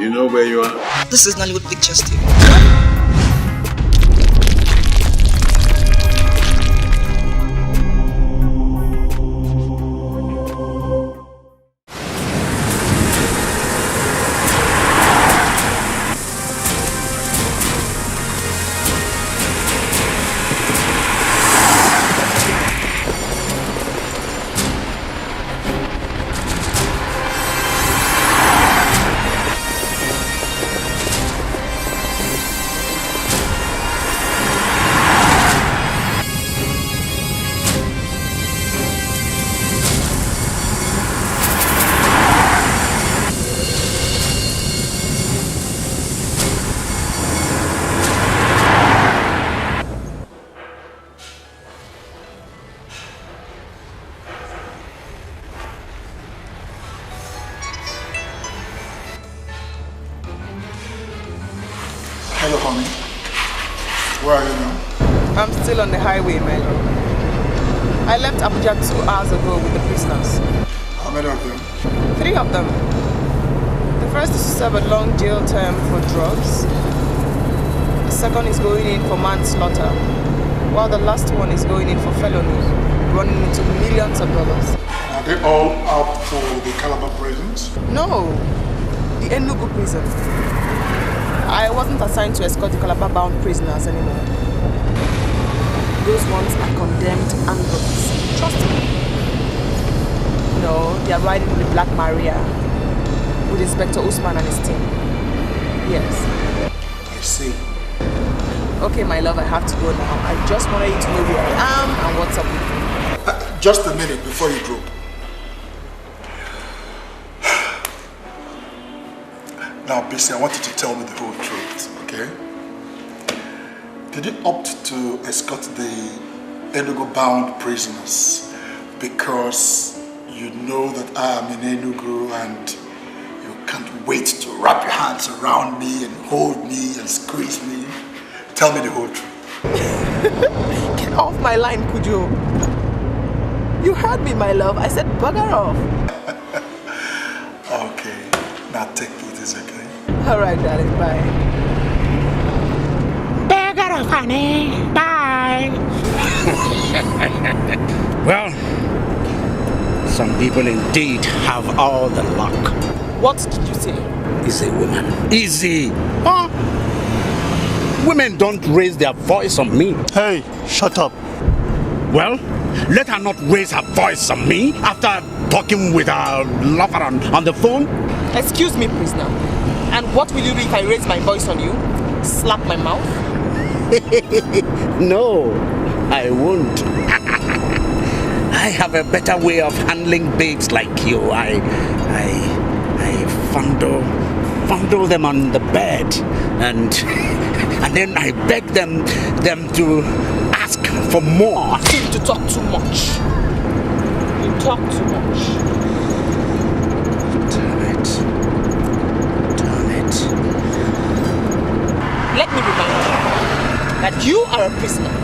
You know where you are? This is Nollywood Pictures TV. Hello, honey. Where are you now? I'm still on the highway, man. I left Abuja 2 hours ago with the prisoners. How many of them? 3 of them. The first is to serve a long jail term for drugs. The second is going in for manslaughter, while the last one is going in for felony, running into millions of dollars. Are they all out for the Calabar prisons? No, the Enugu prison. I wasn't assigned to escort the Calabar-bound prisoners anymore. Those ones are condemned androids. Trust me. No, they are riding with the Black Maria, with Inspector Usman and his team. Yes. I see. Okay, my love, I have to go now. I just wanted you to know where I am and what's up with me. Just a minute before you drop. Now, BC, I want you to tell me the whole truth, okay? Did you opt to escort the Enugu-bound prisoners because you know that I am in Enugu and you can't wait to wrap your hands around me and hold me and squeeze me? Tell me the whole truth. Get off my line, could you? You heard me, my love. I said bugger off. Okay, now take it easy, okay? All right, darling, bye. Bugger off, honey. Bye. Well, some people indeed have all the luck. What did you say? Easy, woman. Easy. Huh? Women don't raise their voice on me. Hey, shut up. Well, let her not raise her voice on me after talking with her lover on the phone. Excuse me, prisoner. And what will you do if I raise my voice on you? Slap my mouth? No, I won't. I have a better way of handling babes like you. I fondle them on the bed and then I beg them to ask for more. You seem to talk too much. You talk too much. Damn it. Let me remind you that you are a prisoner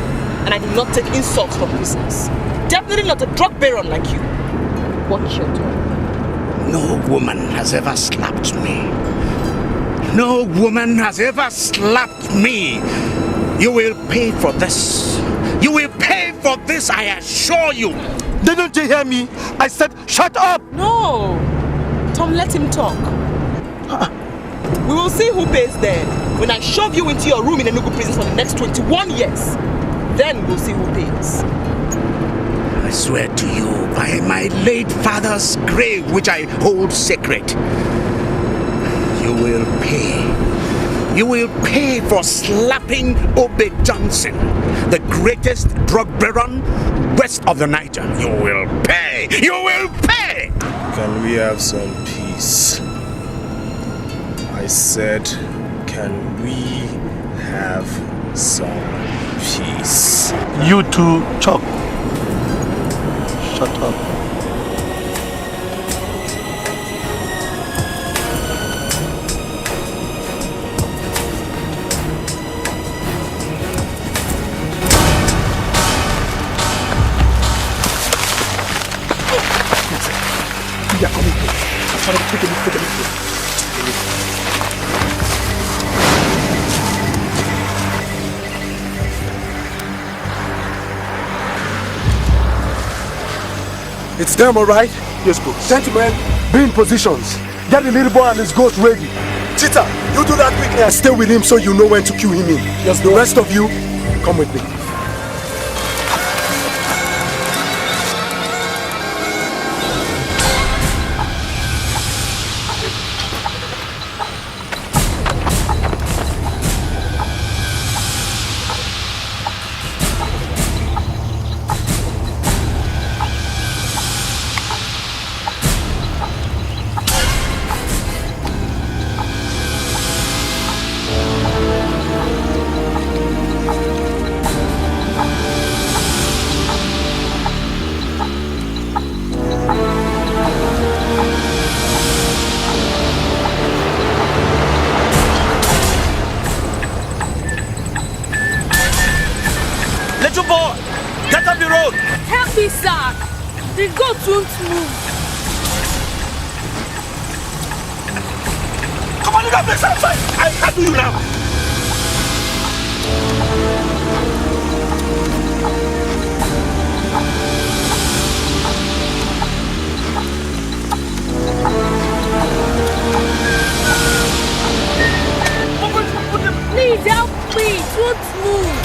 and I do not take insults from prisoners. Definitely not a drug baron like you. Watch your tongue. No woman has ever slapped me. No woman has ever slapped me. You will pay for this. You will pay for this, I assure you. Didn't you hear me? I said, shut up! No. Tom, let him talk. We will see who pays then. When I shove you into your room in Enugu prison for the next 21 years, then we'll see who pays. I swear to you by my late father's grave, which I hold sacred, you will pay. You will pay for slapping Obey Johnson, the greatest drug baron west of the Niger. You will pay. You will pay. Can we have some peace? I said, can we have some peace? You two, Chuck. Shut up. They are coming here. I'm trying to take a look. It's them, alright? Yes, boss. Gentlemen, be in positions. Get the little boy and his ghost ready. Cheetah, you do that quickly and stay with him so you know when to cue him in. Yes, the rest of you, come with me. Little boy, get up the road. Help me, sir. The goat won't move. Come on, you got this outside. I can't do you now. Please help me. It won't move.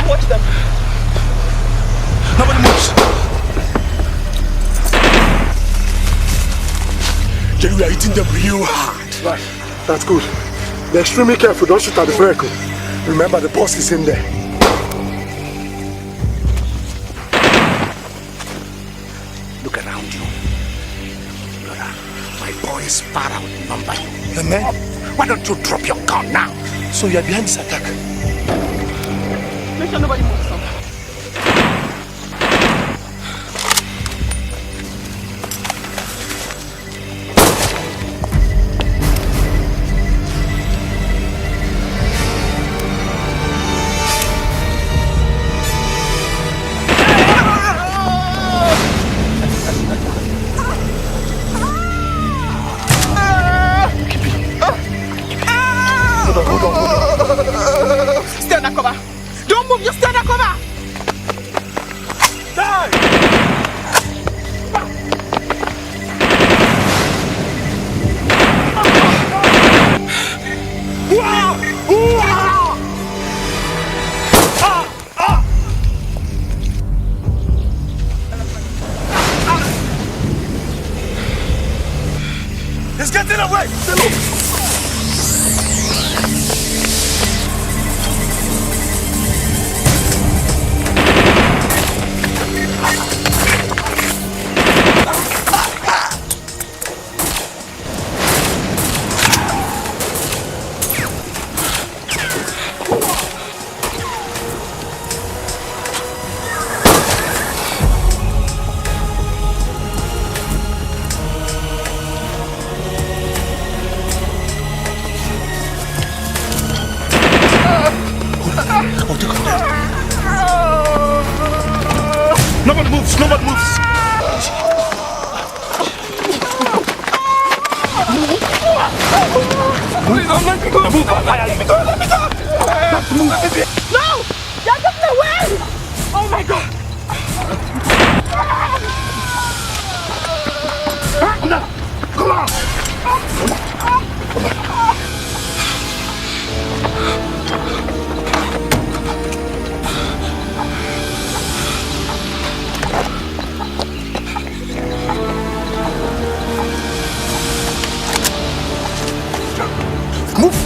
Watch them. Nobody moves. Jerry, we are hitting them real hard. Right, that's good. Be extremely careful, don't shoot at the vehicle. Remember, the boss is in there. Look around you. Brother, my boys far outnumber you. The men? Why don't you drop your gun now? So you are behind this attack? Make sure nobody moves, sir. Stay under cover. Don't move, you stay under cover. He's getting away. Nobody moves, nobody moves. Please don't let me go. Move, let me go, let me go. No! You're getting away! Oh my God! Come on. Move!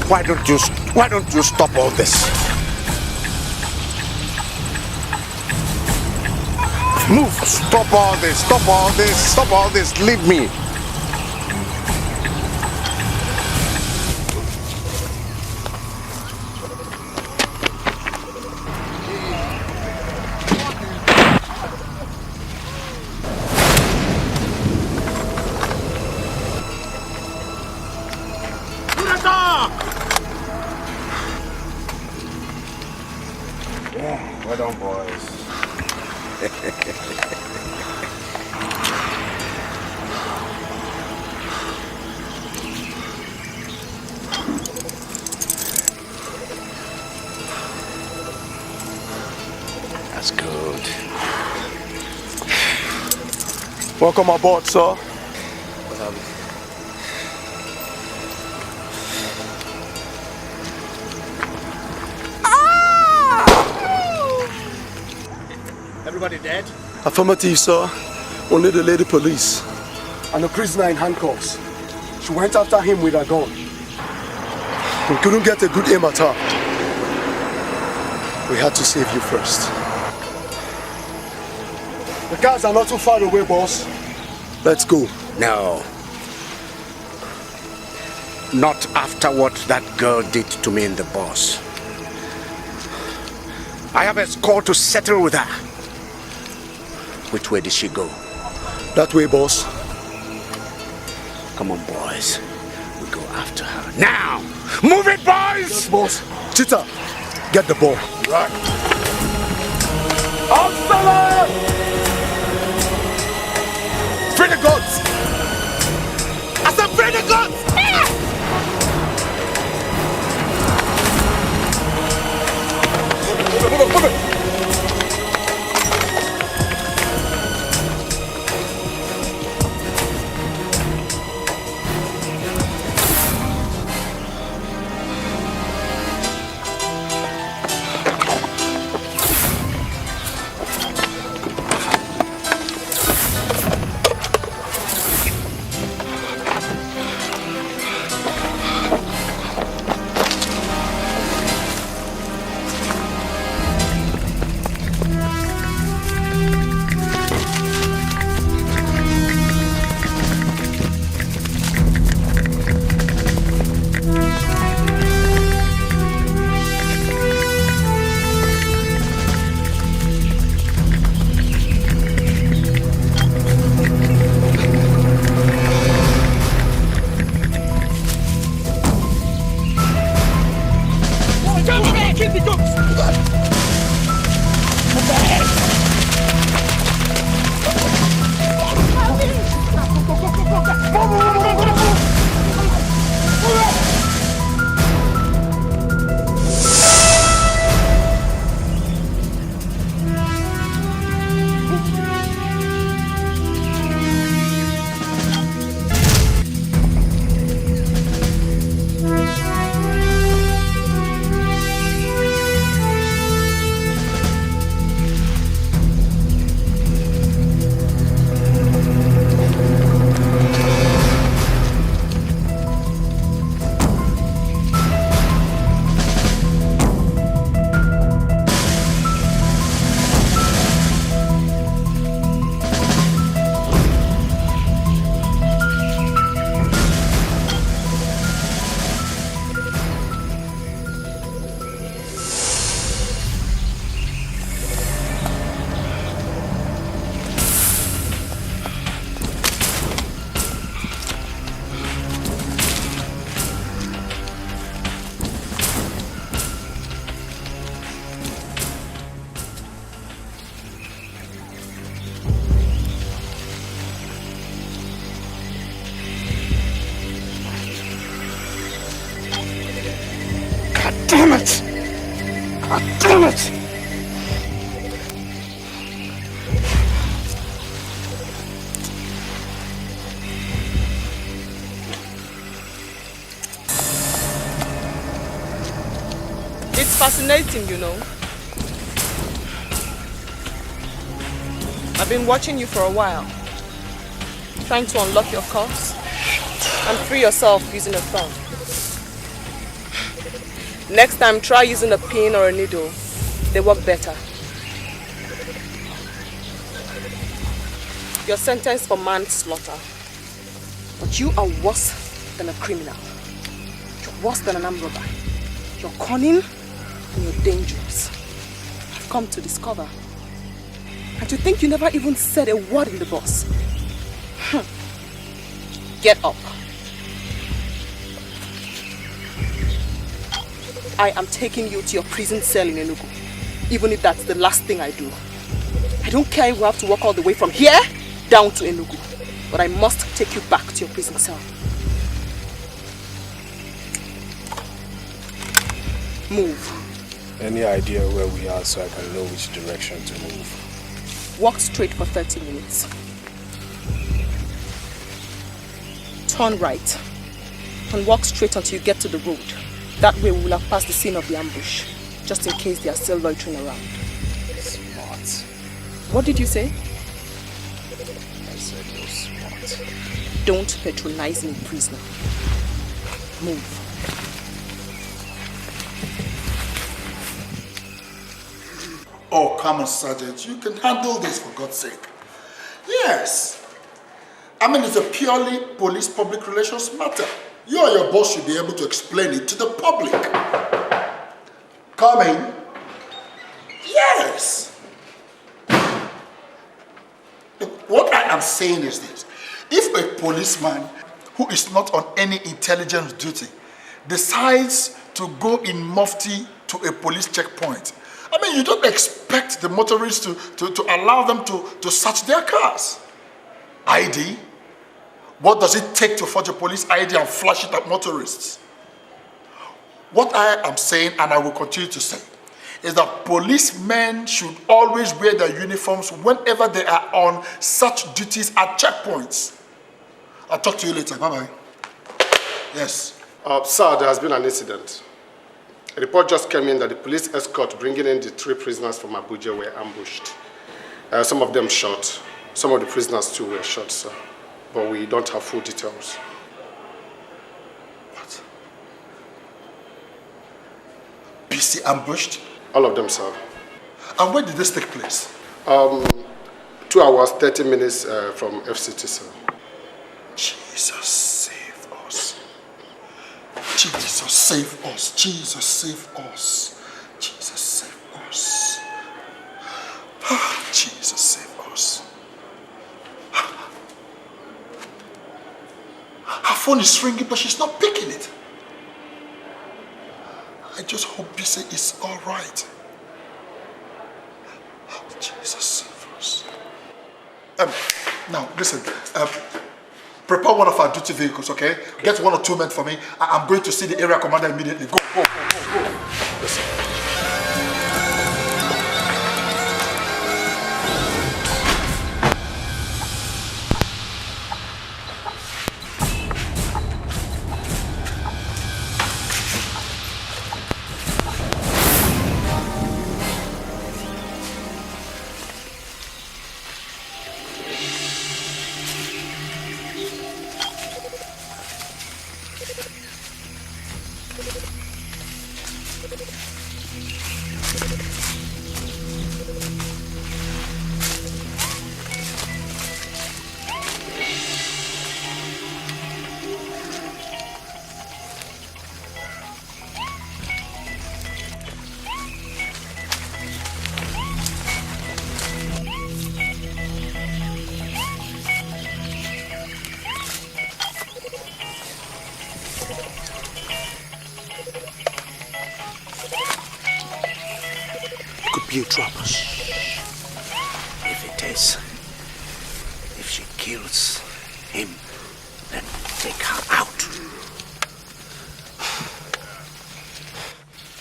Why don't you stop all this? Move! Stop all this! Stop all this! Stop all this! Leave me! Well done, boys. That's good. Welcome aboard, sir. Everybody dead? Affirmative, sir. Only the lady police. And the prisoner in handcuffs. She went after him with a gun. We couldn't get a good aim at her. We had to save you first. The cars are not too far away, boss. Let's go. No. Not after what that girl did to me in the bus. I have a score to settle with her. Which way did she go? That way, boss. Come on, boys. We go after her. Now! Move it, boys! Yes, boss. Cheetah, get the ball. Right. Absalom! Free the gods! I said free the guns! Move it! Damn it! God damn it! It's fascinating, you know. I've been watching you for a while, trying to unlock your cuffs and free yourself using a thumb. Next time, try using a pin or a needle. They work better. You're sentenced for manslaughter. But you are worse than a criminal. You're worse than an armed robber. You're cunning and you're dangerous. I've come to discover. And to think you never even said a word in the bus. Get up. I am taking you to your prison cell in Enugu, even if that's the last thing I do. I don't care if we have to walk all the way from here down to Enugu, but I must take you back to your prison cell. Move. Any idea where we are so I can know which direction to move? Walk straight for 30 minutes. Turn right. And walk straight until you get to the road. That way we will have passed the scene of the ambush, just in case they are still loitering around. Smart. What did you say? I said you're smart. Don't patronize me, prisoner. Move. Oh, come on, Sergeant. You can handle this, for God's sake. Yes. I mean, it's a purely police public relations matter. You or your boss should be able to explain it to the public. Coming? Yes. Look, what I am saying is this. If a policeman who is not on any intelligence duty decides to go in mufti to a police checkpoint, I mean, you don't expect the motorists to allow them to search their cars. ID? What does it take to forge a police ID and flash it at motorists? What I am saying, and I will continue to say, is that policemen should always wear their uniforms whenever they are on such duties at checkpoints. I'll talk to you later. Bye-bye. Yes. Sir, there has been an incident. A report just came in that the police escort bringing in the 3 prisoners from Abuja were ambushed. Some of them shot. Some of the prisoners too were shot, sir. But we don't have full details. What? BC ambushed? All of them, sir. And when did this take place? 2 hours, 30 minutes from FCT, sir. Jesus save us. Jesus save us. Jesus save us. Jesus save us. Jesus save us. Her phone is ringing, but she's not picking it. I just hope Bise is all right. Jesus save us. Now, listen. Prepare one of our duty vehicles, okay? Get 1 or 2 men for me. I'm going to see the area commander immediately. Go, go, go, go, go. Listen. Be a trap. If it is, if she kills him, then take her out.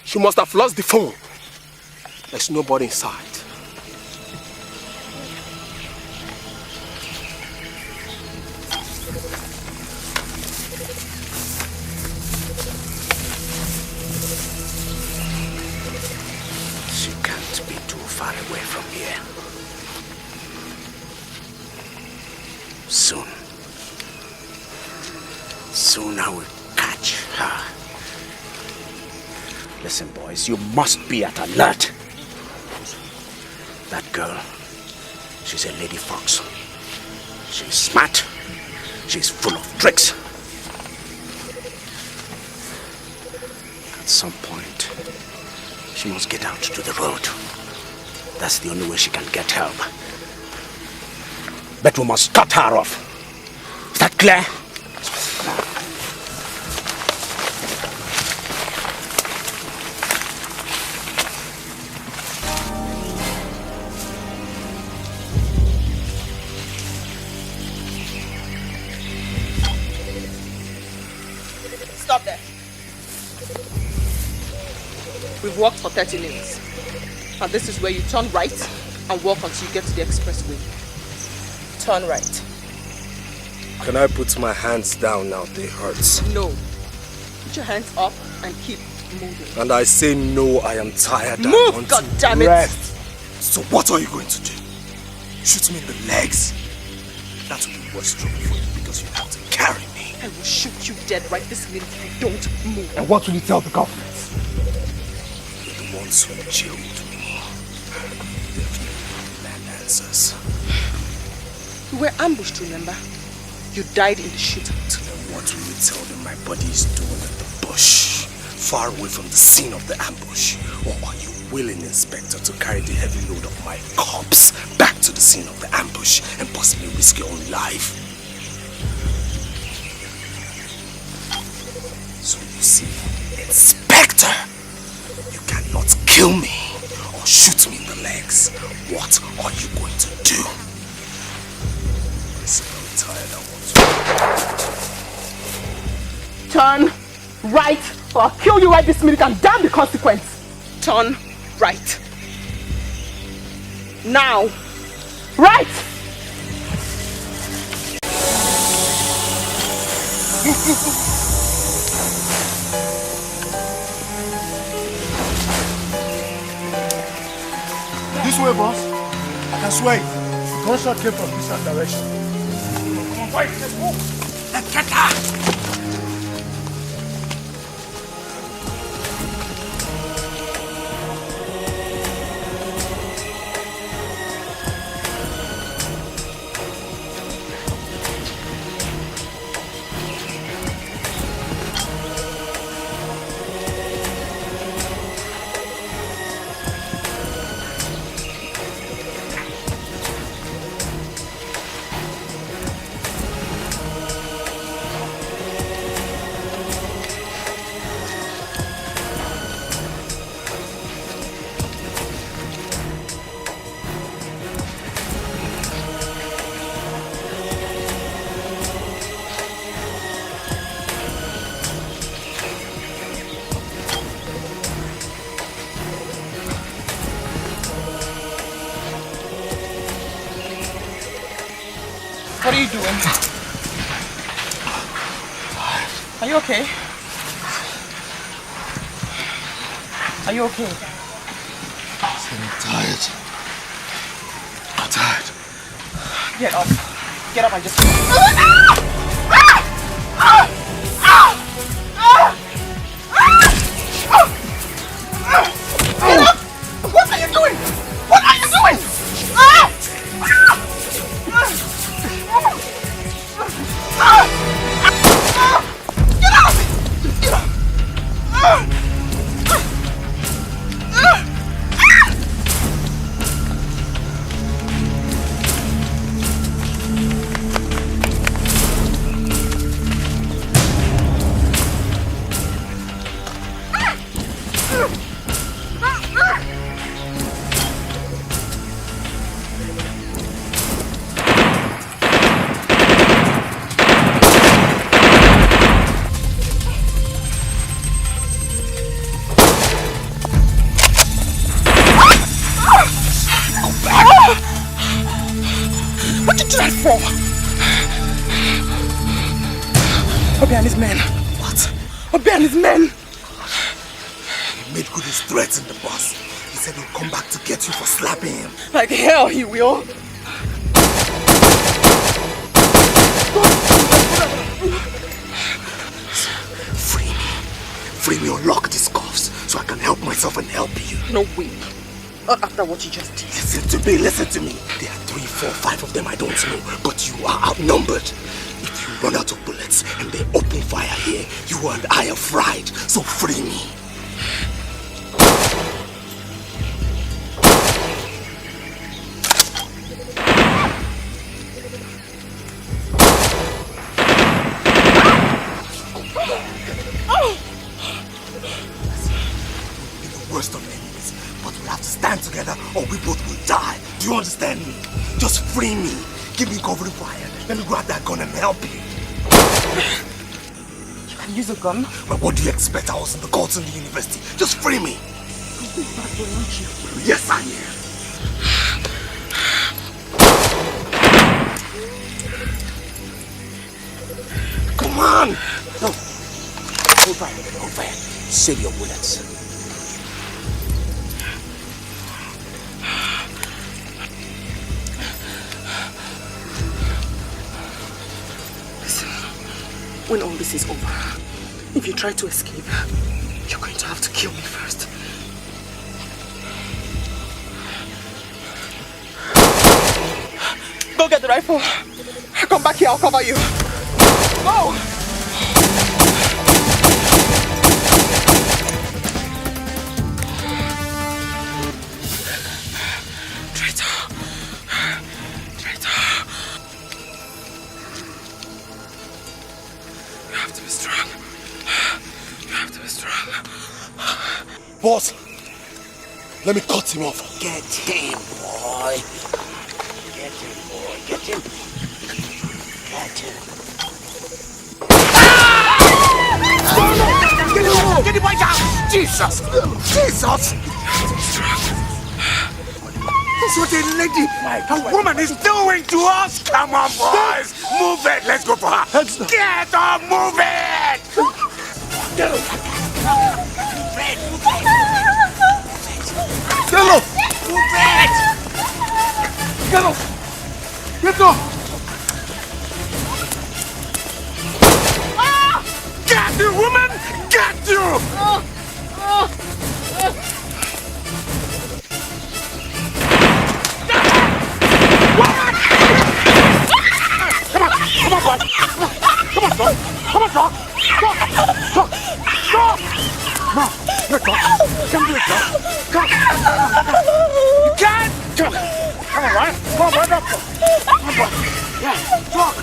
She must have lost the phone. There's nobody inside. Far away from here. Soon I will catch her. Listen, boys, you must be at alert. That girl, she's a lady fox. She's smart. She's full of tricks. At some point, she must get out to the road. That's the only way she can get help. But we must cut her off. Is that clear? Stop there. We've walked for 30 minutes. And this is where you turn right and walk until you get to the expressway. Turn right. Can I put my hands down now? They hurt. No. Put your hands up and keep moving. And I say no, I am tired. Move, goddammit! Rest. So what are you going to do? Shoot me in the legs? That will be worse trouble for you because you have to carry me. I will shoot you dead right this minute if you don't move. And what will you tell the government? You're the ones who jailed me. Definitely demand answers. You were ambushed, remember? You died in the shootout. Then what will you tell them my body is doing at the bush? Far away from the scene of the ambush? Or are you willing, Inspector, to carry the heavy load of my corpse back to the scene of the ambush and possibly risk your own life? So you see, Inspector, you cannot kill me or shoot me in the legs. What are you going to do? Listen, I'm tired, I want to... Turn right or I'll kill you right this minute and damn the consequence. Turn right. Now. Right! This way, boss. I can swear it. The gunshot came from this direction. Come on, fight, let's move. Let's get her! What are you doing? Are you okay? Are you okay? I'm tired. I'm tired. Get up. Get up and just... Get up! What are you doing? What are you doing? Get out of it! Get up! What did you do that for? Obi and his men. What? Obi and his men. He made good his threats in the bus. He said he'll come back to get you for slapping him. Like hell he will. Free me. Free me, unlock these cuffs so I can help myself and help you. No way. Not after what you just did. Listen to me, listen to me. There are 3, 4, 5 of them I don't know, but you are outnumbered. If you run out of bullets and they open fire here, you and I are fried, so free me. Worst of enemies, but we have to stand together or we both will die. Do you understand me? Just free me. Give me covering fire. Let me grab that gun and help you. You can Use a gun? But what do you expect? I was in the courts in the university. Just free me. Yes, I am. Come on! No. Hold fire. Save your bullets. When all this is over, if you try to escape, you're going to have to kill me first. Go get the rifle. Come back here, I'll cover you. Go! Boss, let me cut him off. Get him, boy. Get him. Get the boy down! Jesus! That's what a lady, a woman is doing to us! Come on, boys! Move it! Let's go for her! Get up! Move it! Hello! Move it! Get up! Get you, woman! Get you! Come on, Doc! Come do it, Doc! Come! You can't! Come on, Ryan! Come on, Ryan! Come on, boy! Yeah, Doc!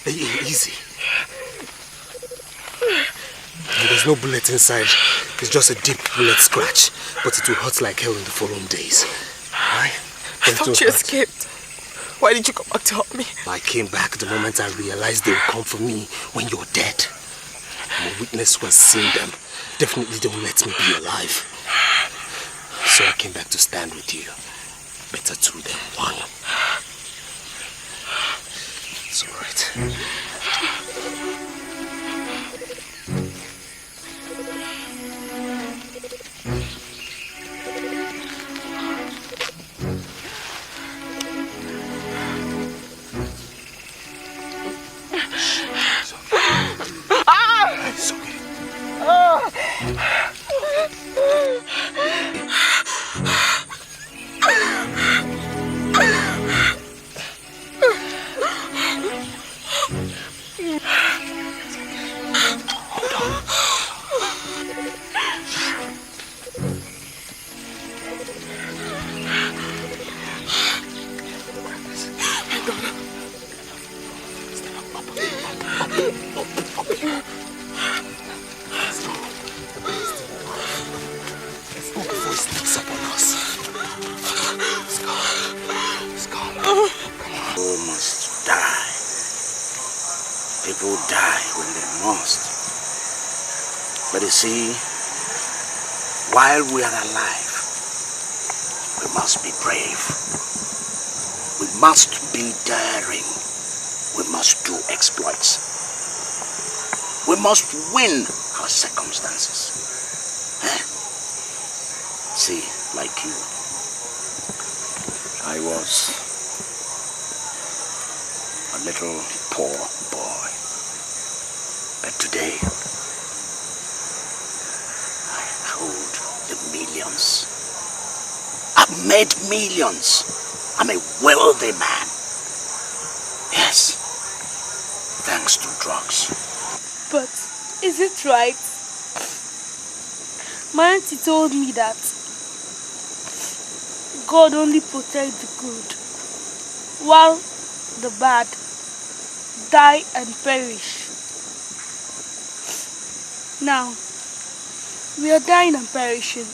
Easy. There's no bullet inside. It's just a deep bullet scratch. But it will hurt like hell in the following days. Right? I thought you escaped. Why did you come back to help me? I came back the moment I realized they would come for me when you're dead. I'm a witness who has seen them. Definitely don't let me be alive. So I came back to stand with you. Better two than one. It's alright. It's okay. People die when they must. But you see, while we are alive, we must be brave. We must be daring. We must do exploits. We must win our circumstances. See, like you, I was a little poor boy. But today, I hold the millions. I I've made millions. I'm a wealthy man. Yes. Thanks to drugs. But is it right? My auntie told me that God only protects the good, while the bad die and perish. Now, we are dying and perishing.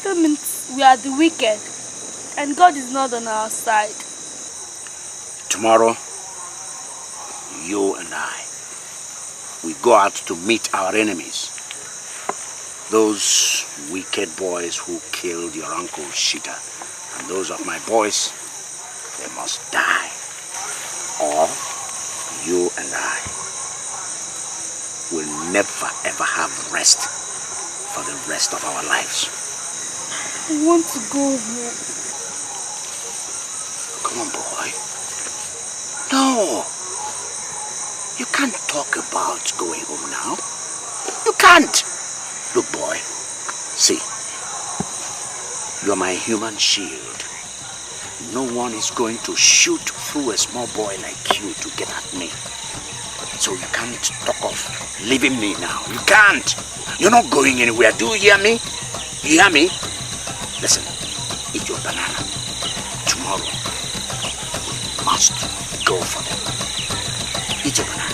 That means we are the wicked, and God is not on our side. Tomorrow, you and I, we go out to meet our enemies. Those wicked boys who killed your uncle Shita, and those of my boys, they must die. Or you and I will never ever have rest for the rest of our lives. I want to go home. Come on, boy. No. You can't talk about going home now. You can't. Look, boy. See. You are my human shield. No one is going to shoot through a small boy like you to get at me. So you can't talk of leaving me now. You can't. You're not going anywhere. Do you hear me? You hear me? Listen. Eat your banana. Tomorrow, we must go for them. Eat your banana.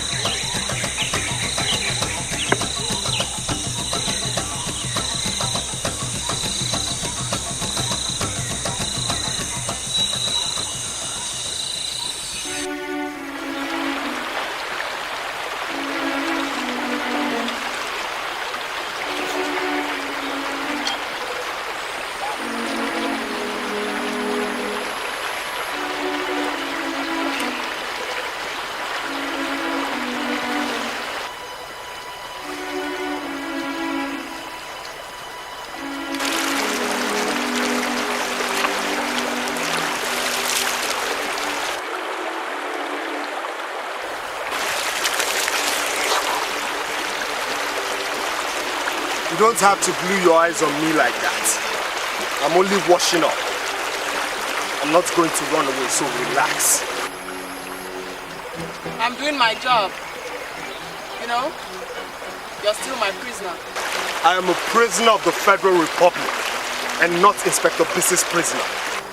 You don't have to glue your eyes on me like that. I'm only washing up. I'm not going to run away, so relax. I'm doing my job. You know, you're still my prisoner. I am a prisoner of the Federal Republic and not Inspector Biss's prisoner.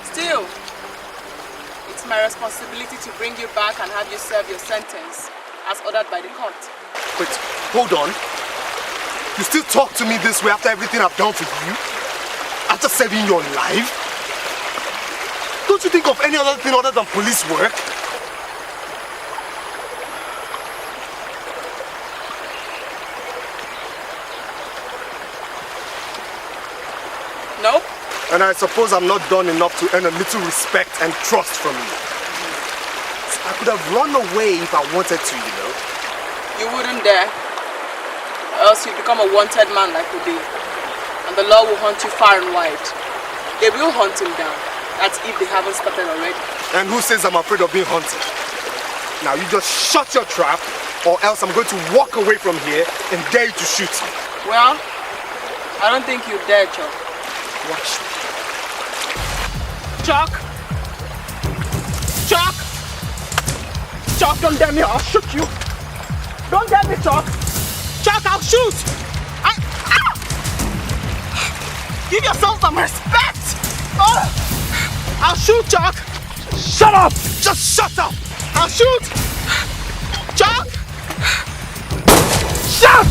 Still, it's my responsibility to bring you back and have you serve your sentence as ordered by the court. Wait, hold on. You still talk to me this way after everything I've done for you? After saving your life? Don't you think of any other thing other than police work? Nope. And I suppose I'm not done enough to earn a little respect and trust from you. I could have run away if I wanted to, you know. You wouldn't dare. Or else you'd become a wanted man like Obi. And the law will hunt you far and wide. They will hunt him down. That's if they haven't started already. And who says I'm afraid of being hunted? Now you just shut your trap, or else I'm going to walk away from here and dare you to shoot me. Well, I don't think you dare, Chuck. Watch me. Chuck! Chuck! Chuck, don't dare me, I'll shoot you! Don't dare me, Chuck! Chuck, I'll shoot! Give yourself some respect! Oh! I'll shoot, Chuck! Shut up! Just shut up! I'll shoot! Chuck! Shut!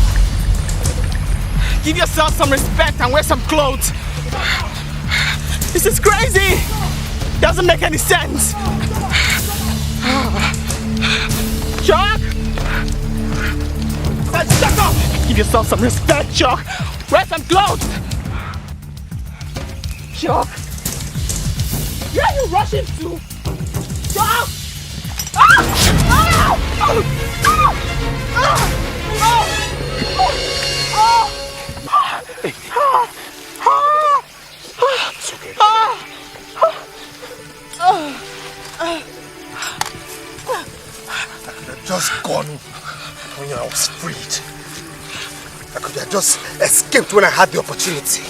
Give yourself some respect and wear some clothes. This is crazy! Doesn't make any sense! Chuck! Shut up! Give yourself some respect, Chuck! Wear some clothes! Chuck! Where are you rushing to? Chuck! Ah! Ah! Oh! Ah! Ah! Oh! Oh! Hey. Ah! Ah! It's okay. Ah! I could have just gone when I was freed. I could have just escaped when I had the opportunity.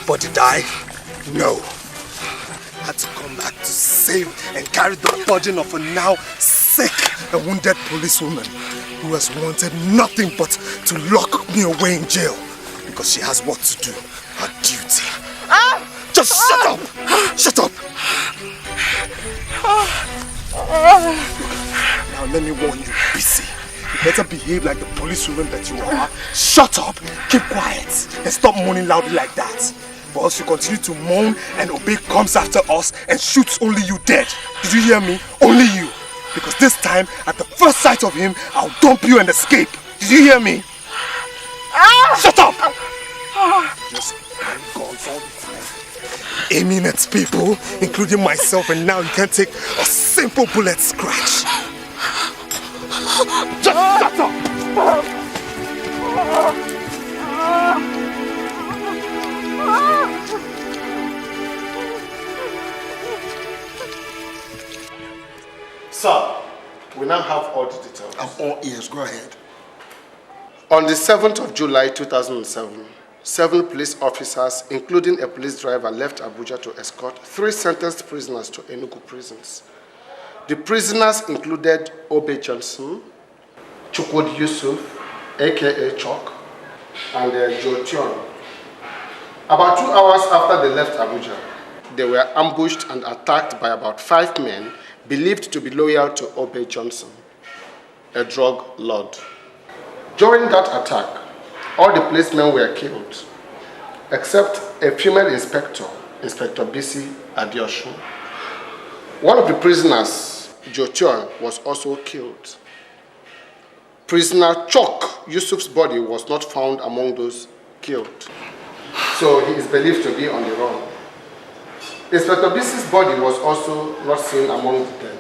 But did I? No. I had to come back to save and carry the burden of a now sick and wounded policewoman who has wanted nothing but to lock me away in jail because she has work to do, her duty. Just shut up! Shut up! Now let me warn you, BC. You better behave like the policewoman that you are. Shut up, keep quiet, and stop moaning loudly like that. Or else you continue to moan and Obey comes after us and shoots only you dead. Did you hear me? Only you. Because this time, at the first sight of him, I'll dump you and escape. Did you hear me? Shut up! Just carry guns all the time, aiming at people, including myself, and now you can't take a simple bullet scratch. Just shut up! Sir, we now have all the details. I'm all ears. Go ahead. On the 7th of July 2007, 7 police officers, including a police driver, left Abuja to escort 3 sentenced prisoners to Enugu prisons. The prisoners included Obe Johnson, Chukwudi Yusuf, aka Chok, and Joe Tion. About 2 hours after they left Abuja, they were ambushed and attacked by about 5 men believed to be loyal to Obe Johnson, a drug lord. During that attack, all the policemen were killed, except a female inspector, Inspector BC Adioshun. One of the prisoners, Jo Tion, was also killed. Prisoner Chok Yusuf's body was not found among those killed, so he is believed to be on the run. Inspector BC's body was also not seen among the dead.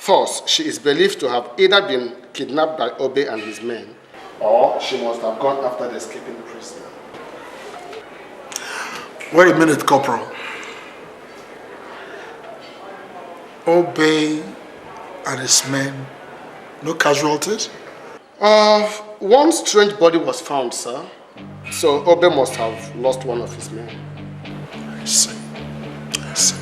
Thus, she is believed to have either been kidnapped by Obe and his men, or she must have gone after the escaping prisoner. Wait a minute, Corporal. Obe and his men, no casualties? One strange body was found, sir. So Obe must have lost one of his men. I see. I see.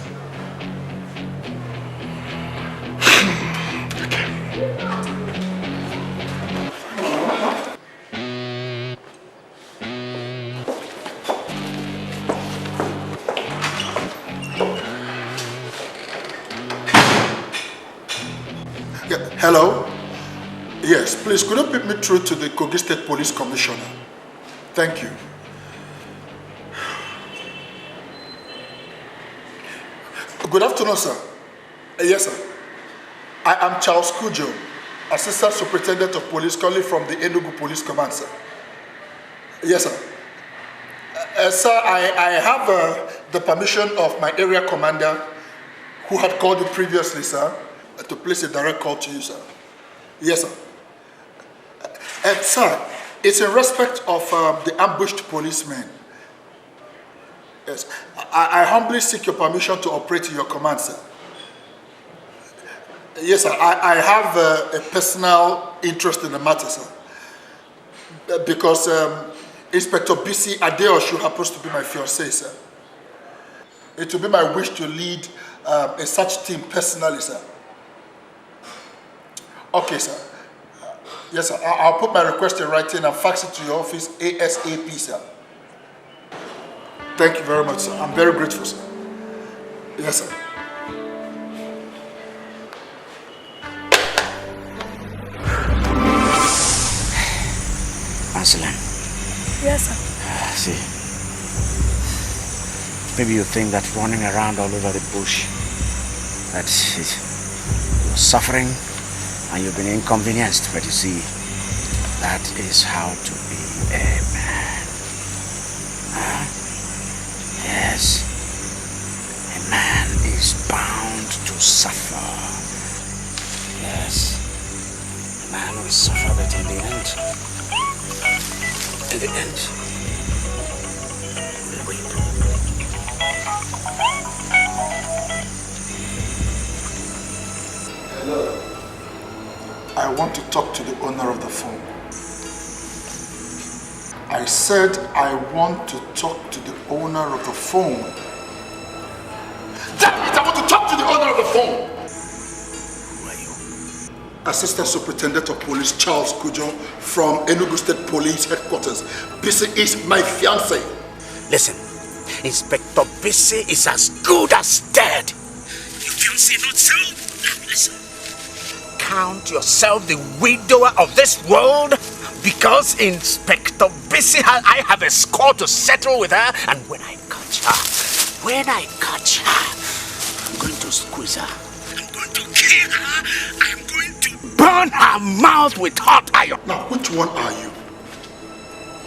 Yeah, hello? Yes, please, could you put me through to the Kogi State Police Commissioner? Thank you. Good afternoon, sir. Yes, sir. I am Charles Kujo, Assistant Superintendent of Police, calling from the Enugu Police Command, sir. Yes, sir. Sir, I have the permission of my area commander, who had called you previously, sir, to place a direct call to you, sir. Yes, sir. Sir, it's in respect of the ambushed policemen. Yes, I humbly seek your permission to operate in your command, sir. Yes, sir, I have a personal interest in the matter, sir. Because Inspector BC Adeoshu happens to be my fiancé, sir. It will be my wish to lead a search team personally, sir. Okay, sir. Yes, sir. I'll put my request in writing and fax it to your office ASAP, sir. Thank you very much, sir. I'm very grateful, sir. Yes, sir. Marceline. Yes, sir. See, maybe you think that running around all over the bush, that you're suffering and you've been inconvenienced, but you see, that is how to be a man. Huh? Yes, a man is bound to suffer. Yes, a man will suffer, but in the end, we'll weep. Hello. I want to talk to the owner of the phone. I I said I want to talk to the owner of the phone. Damn it, I want to talk to the owner of the phone. Who are you? Assistant Superintendent of Police Charles Kujo from Enugu State Police Headquarters. This is my fiancé. Listen, Inspector Bisi is as good as dead. Your fiancé not so? Now listen. Count yourself the widower of this world, because Inspector Bisi, I have a score to settle with her, and when I catch her, I'm going to squeeze her. I'm going to kill her. I'm going to burn her mouth with hot iron. Now, which one are you?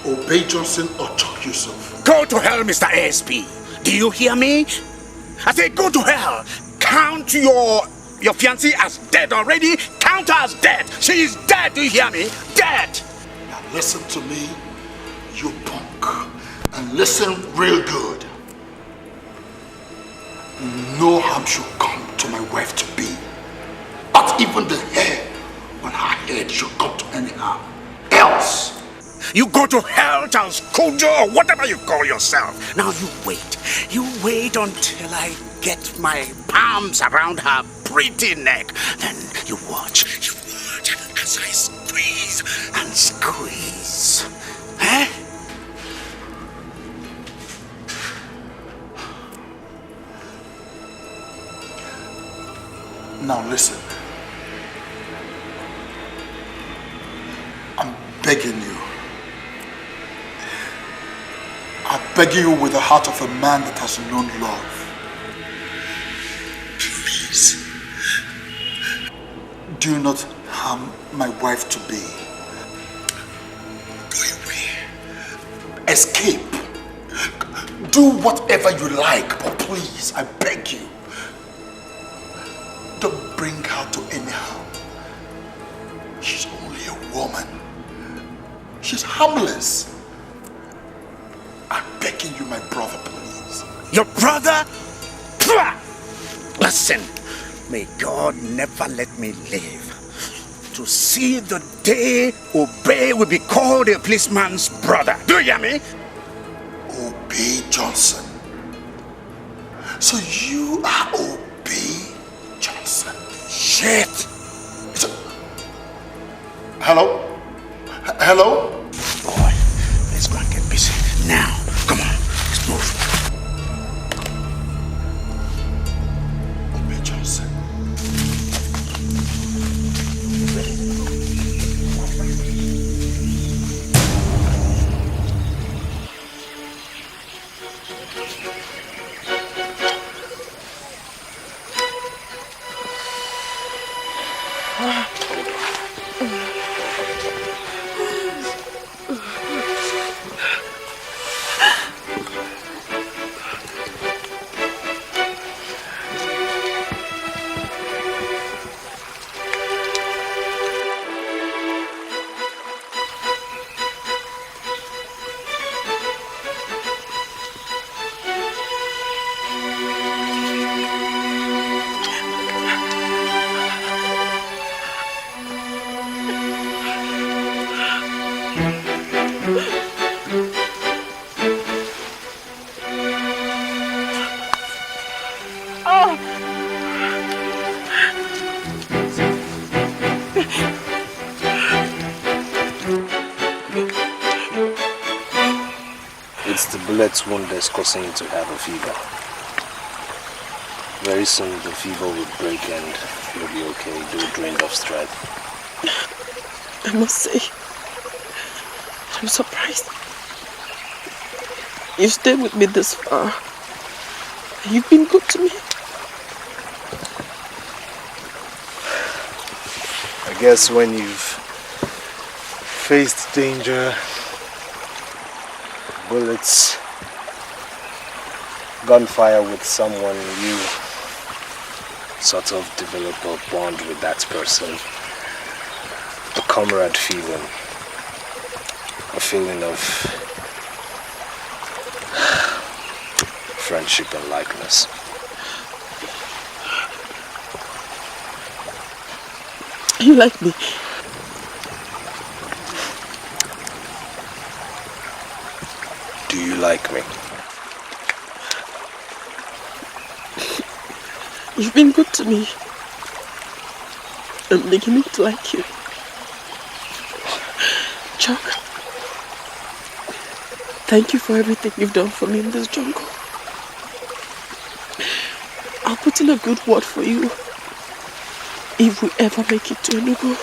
Obey Johnson or Chuck Yusuf? Go to hell, Mr. ASP. Do you hear me? I say go to hell. Count your fiancée as dead already. Count her as dead. She is dead. Do you hear me? Dead. Now listen to me, you punk. And listen real good. No harm should come to my wife to be. Not even the hair on her head should come to any harm. Else. You go to hell, Charles Kojo, or whatever you call yourself. Now you wait. You wait until I get my palms around her pretty neck. Then you watch as I squeeze and squeeze. Eh? Now listen. I'm begging you. I'm begging you with the heart of a man that has known love. Please, do not harm my wife to be. Go away. Escape. Do whatever you like, but please, I beg you, don't bring her to any harm. She's only a woman. She's harmless. I'm begging you, my brother, please. Your brother? Listen, may God never let me live to see the day Obey will be called a policeman's brother. Do you hear me? Obey Johnson. So you are Obey Johnson. Shit. Hello? Hello? Boy, let's go and get busy. Now, come on, let's move. Obey Johnson. Bullet wound that's causing you to have a fever. Very soon the fever will break and you'll be okay. Do drained of strength. I must say, I'm surprised. You stayed with me this far. You've been good to me. I guess when you've faced danger, bullets, gunfire with someone, you sort of develop a bond with that person. A comrade feeling. A feeling of friendship and likeness. You like me? you like me? You've been good to me. I'm beginning to like you. Chuck, thank you for everything you've done for me in this jungle. I'll put in a good word for you if we ever make it to Enugu.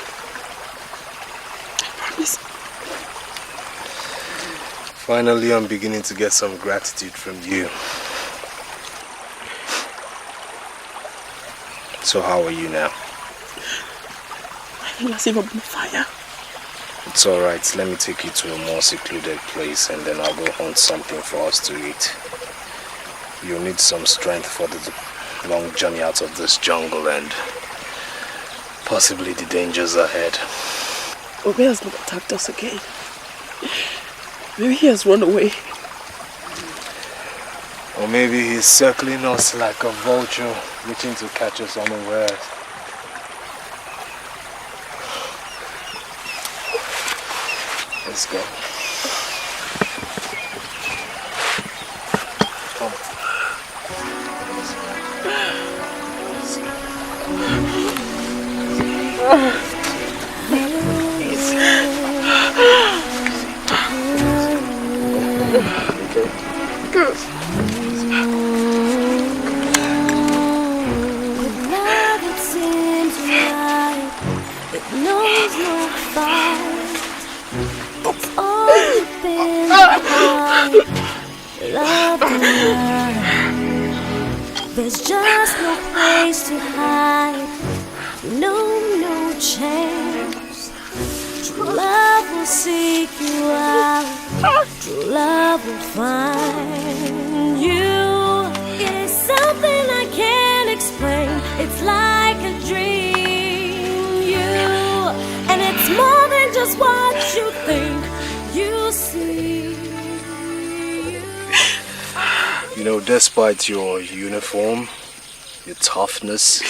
I promise. Finally, I'm beginning to get some gratitude from you. So how are you now? I feel as if I'm on fire. It's alright, let me take you to a more secluded place and then I'll go hunt something for us to eat. You'll need some strength for the long journey out of this jungle and possibly the dangers ahead. Obe has not attacked us again. Maybe he has run away. Or maybe he's circling us like a vulture, waiting to catch us unawares. Let's go. Come. Good. With love it seems right, it knows no fight. It's only been right, love tonight. There's just no place to hide, no chance. True love will seek you out, true love will find you. It is something I can't explain, it's like a dream. You, and it's more than just what you think you see. You know, despite your uniform, your toughness,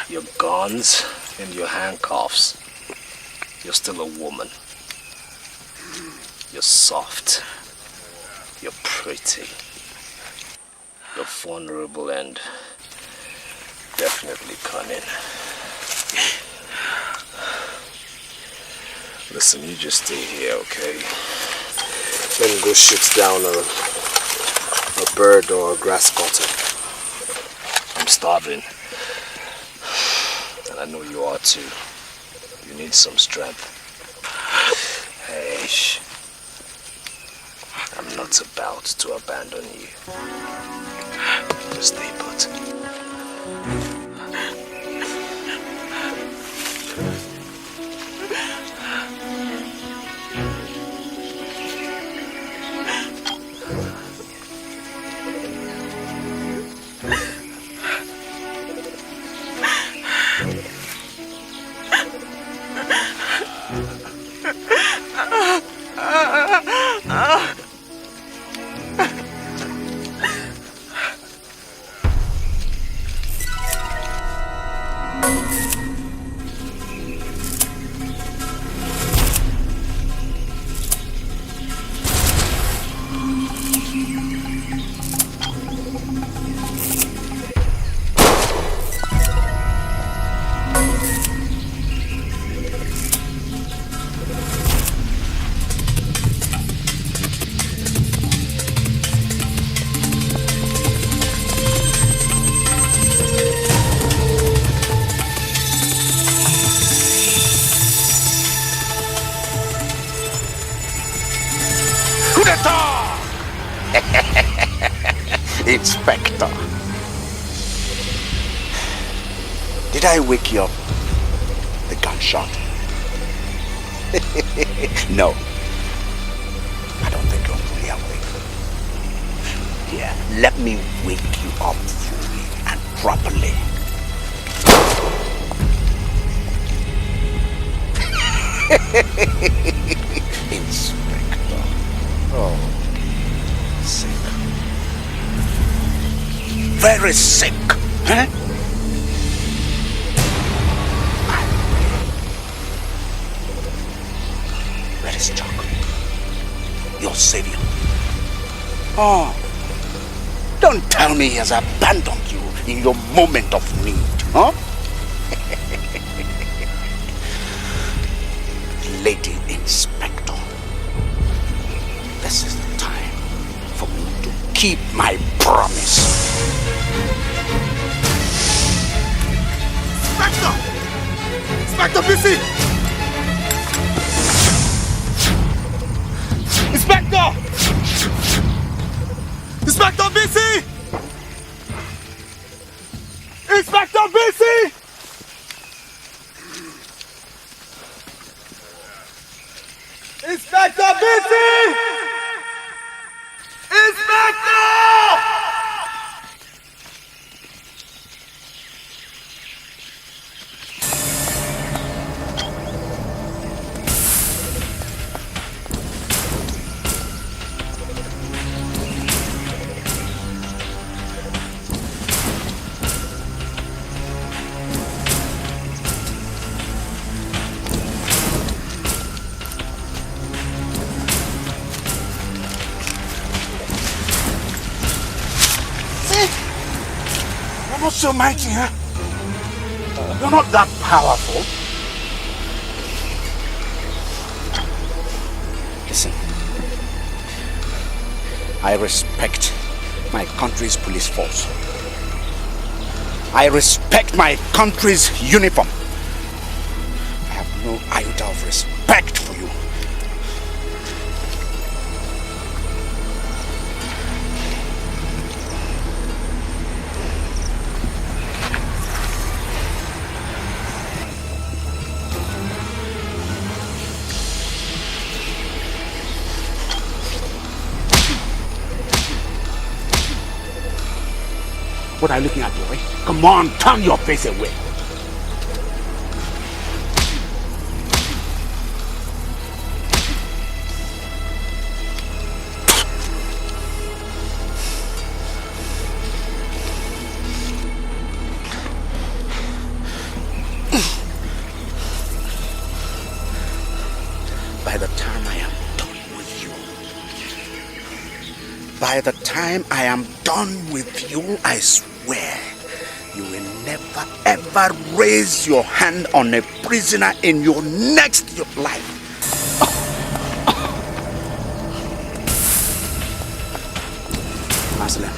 your guns, and your handcuffs, you're still a woman. You're soft. You're pretty. You're vulnerable and definitely cunning. Listen, you just stay here, okay? Let me go shoot down a bird or a grass cutter. I'm starving. And I know you are too. You need some strength. Hey, shh. I'm not about to abandon you. Just stay put. Inspector. Did I wake you up? The gunshot? No. I don't think you're fully awake. Here, let me wake you up fully and properly. Inspector. Oh, sick. Very sick, huh? Where is Chuck? Your savior. Oh, don't tell me he has abandoned you in your moment of need, huh? Lady Inspector, this is the time for me to keep my promise. Inspector! Inspector BC! Inspector! Inspector BC! Inspector BC! Inspector BC! Inspector! You're not so mighty, huh? You're not that powerful. Listen, I respect my country's police force. I respect my country's uniform. I have no iota of respect for you. What are you looking at, boy? Come on, turn your face away. By the time I am done with you, I swear you will never ever raise your hand on a prisoner in your next life. Aslan.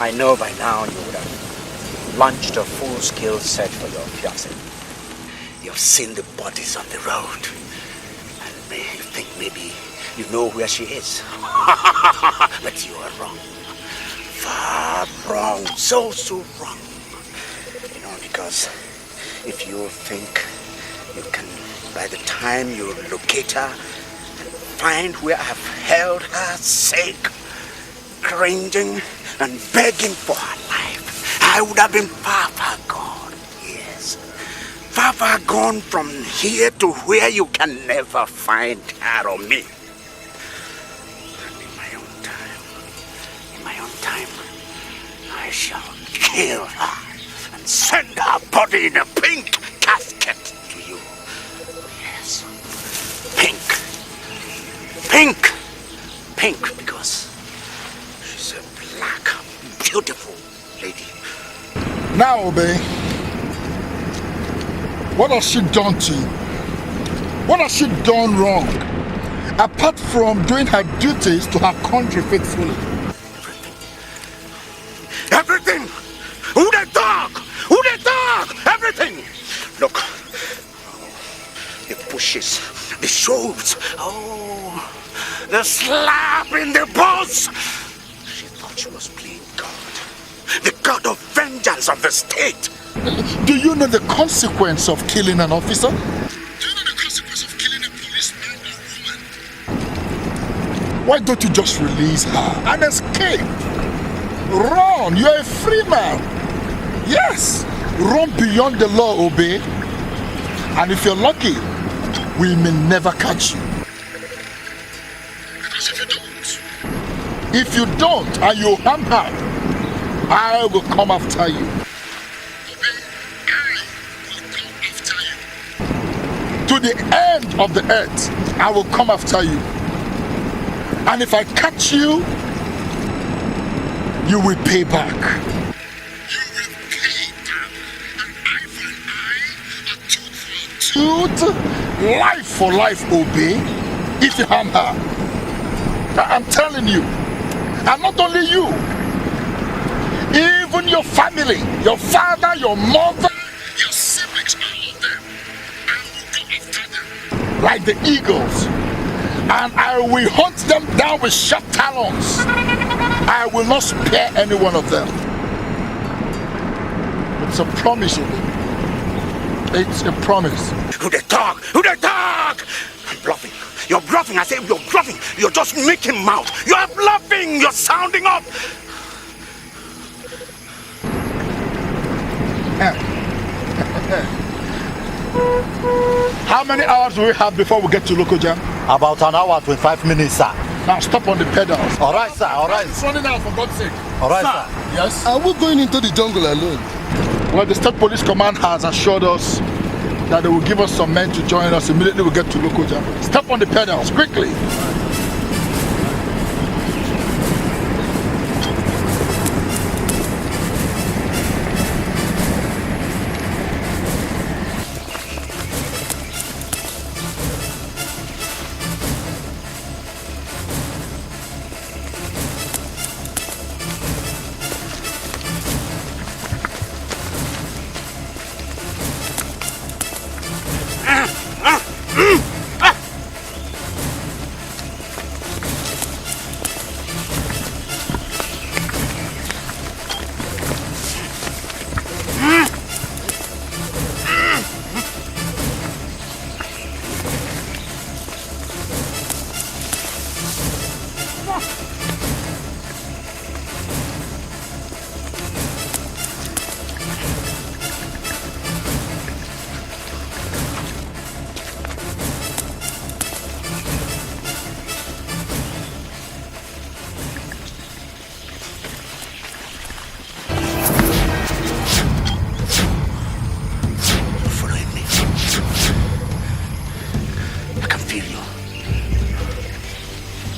I know by now you would have launched a full-scale search for your fiancé. The You've seen the bodies on the road. And you think maybe you know where she is. But you are wrong. Far wrong. So wrong. You know, because if you think you can, by the time you locate her and find where I have held her sick, cringing and begging for her life, I would have been far gone. Yes. Far gone from here to where you can never find her or me. And in my own time, I shall kill her and send her body in a pink casket to you. Yes. Pink, because she's a black, beautiful lady. Now, Obey, what has she done to you? What has she done wrong? Apart from doing her duties to her country faithfully. Everything! Who they talk? Everything! Look. The bushes, the shows. Oh, the slap in the balls. She thought she was playing God. The God of vengeance of the state. Do you know the consequence of killing an officer? Do you know the consequence of killing a policeman or woman? Why don't you just release her and escape? Run! You're a free man. Yes! Run beyond the law, Obey. And if you're lucky, we may never catch you. Because if you don't and you harm her, I will come after you. To the end of the earth, I will come after you. And if I catch you, you will pay back. You will pay back. An eye for an eye, a tooth for a tooth, life for life, Obey, if you harm her. I'm telling you, and not only you, even your family, your father, your mother, your siblings, all of them, I will go after them like the eagles, and I will hunt them down with sharp talons. I will not spare any one of them. It's a promise, Obey. It's a promise. Who they talk? I'm bluffing. You're bluffing. I say you're bluffing. You're just making mouth. You're bluffing. You're sounding up. How many hours do we have before we get to Lokoja? About an hour, 25 minutes, sir. Now stop on the pedals. All right, sir. All right. It's running out, for God's sake. All right, sir. Yes? Are we going into the jungle alone? Well, the State Police Command has assured us that they will give us some men to join us immediately we get to Lokoja. Step on the pedals, quickly.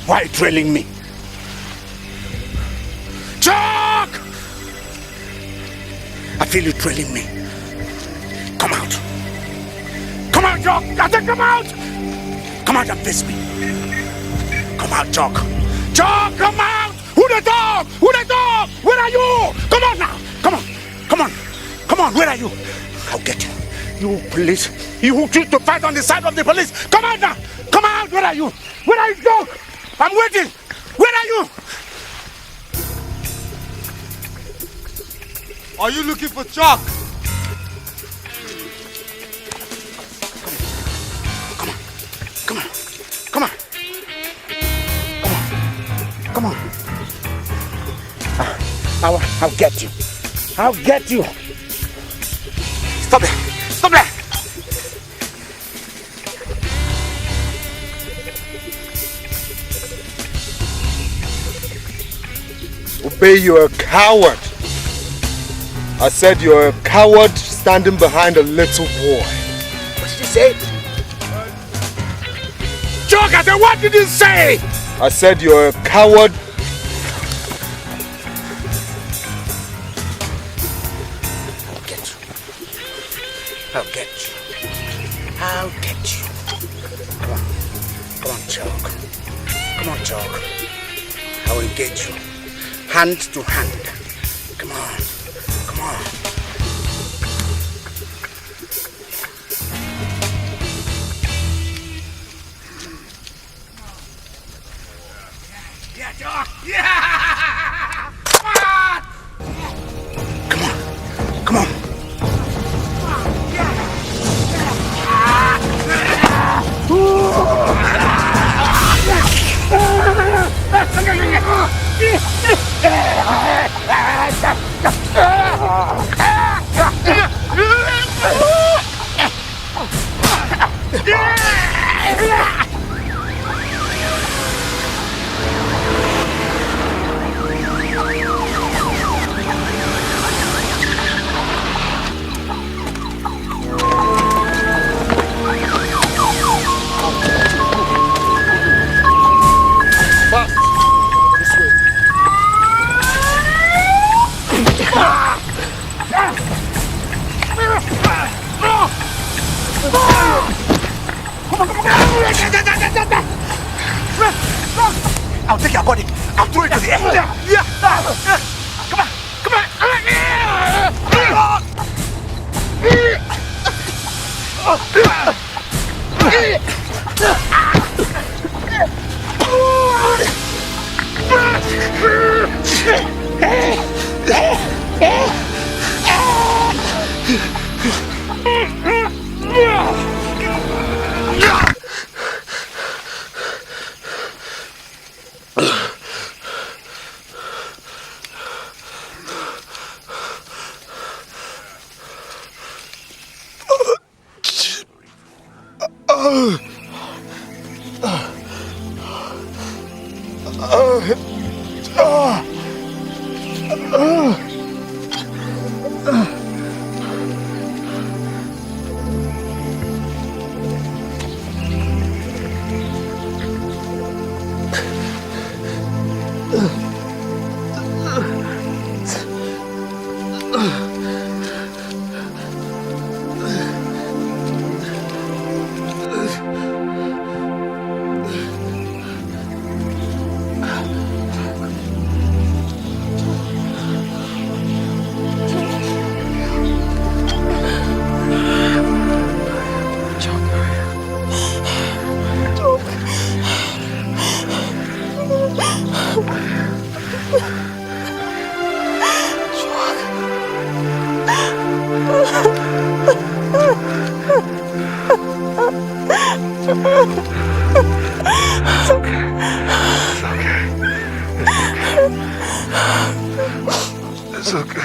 Why trailing me? Chuck! I feel you trailing me. Come out. Come out, Chuck! I said come out! Come out and face me. Come out, Chuck. Chuck, come out! Who the dog? Who the dog? Where are you? Come on now! Come on! Come on! Come on, where are you? I'll get you. You police, you who choose to fight on the side of the police, come out now! Come out! Where are you? Where are you, dog? I'm waiting! Where are you? Are you looking for chalk? Come on! Come on! Come on! I'll get you! I'll get you! Stop there! Stop there! Obey, you're a coward. I said you're a coward standing behind a little boy. What did you say? Joker, what did you say? I said you're a coward. I'll get you. I'll get you. Come on. Come on, Chalk. Come on, Chalk. I'll engage you. Hand to hand. Come on. Come on. Yeah, Chalk. Yeah! Come on! Come on. Come on. I'll take your body. I'll throw it to the air. Yeah. Come on. Come on. It's okay.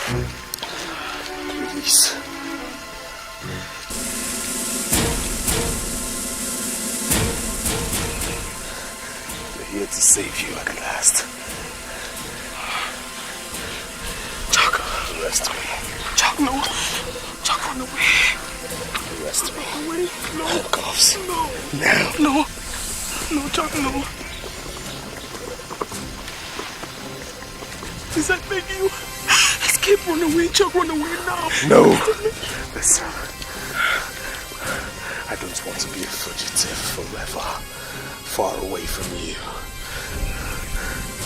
Release. We're here to save you at last. Chuck. Arrest me. Chuck, no. Chuck, run away. Arrest me. Run away. No. Handcuffs. No. Now. No. No, Chuck, no. Please, I beg you. Escape, run away, Chuck, run away now. No. Listen. I don't want to be a fugitive forever, far away from you.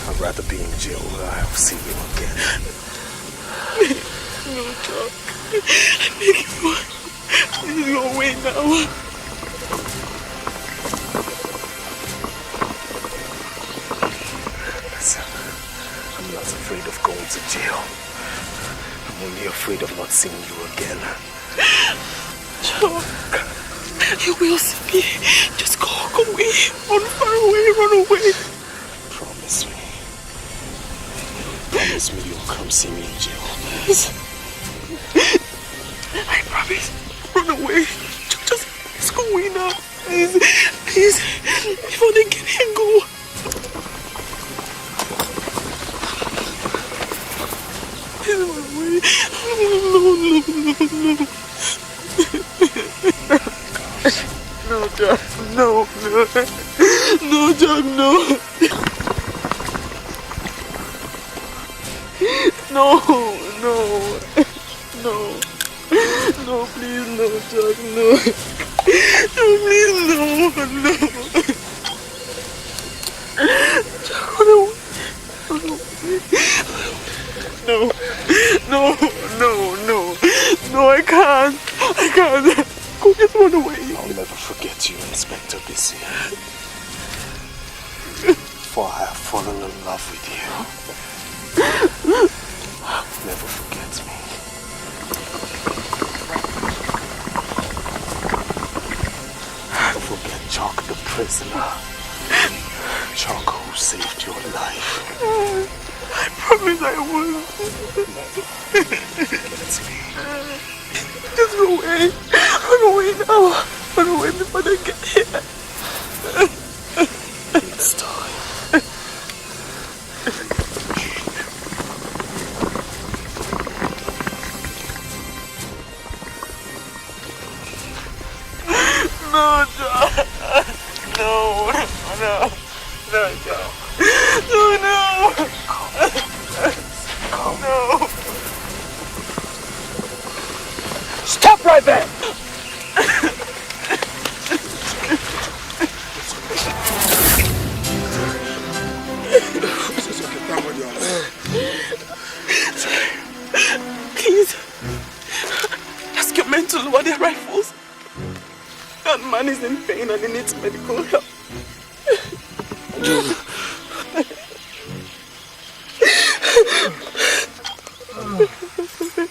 I'd rather be in jail where I'll see you again. No, Chuck. I beg you. Please go away now. Listen, I'm not afraid of going to jail. I'm only afraid of not seeing you again. Chuck, you will see me. Just go away. Run far away, run away. Promise me. Promise me you'll come see me in jail. Yes. I promise. Run away. Just go away now. Please, please. Before they get here, go. Please run away. No. No, Jack. No. No, Jack, no. No, please, no, Jack, no. No, please, no. Jack, run away. No, I can't. Go, just run away. I'll never forget you, Inspector Bissy. For I have fallen in love with you. Never forget me. Never forget Chuck the prisoner. Chuck who saved your life. I promise I will. Forget me. Just go away. Run away now. Run away before they get here. It's time. No, John. No, John. No. No. Stop right there! Please, ask your men to lower their rifles. That man is in pain and he needs medical help.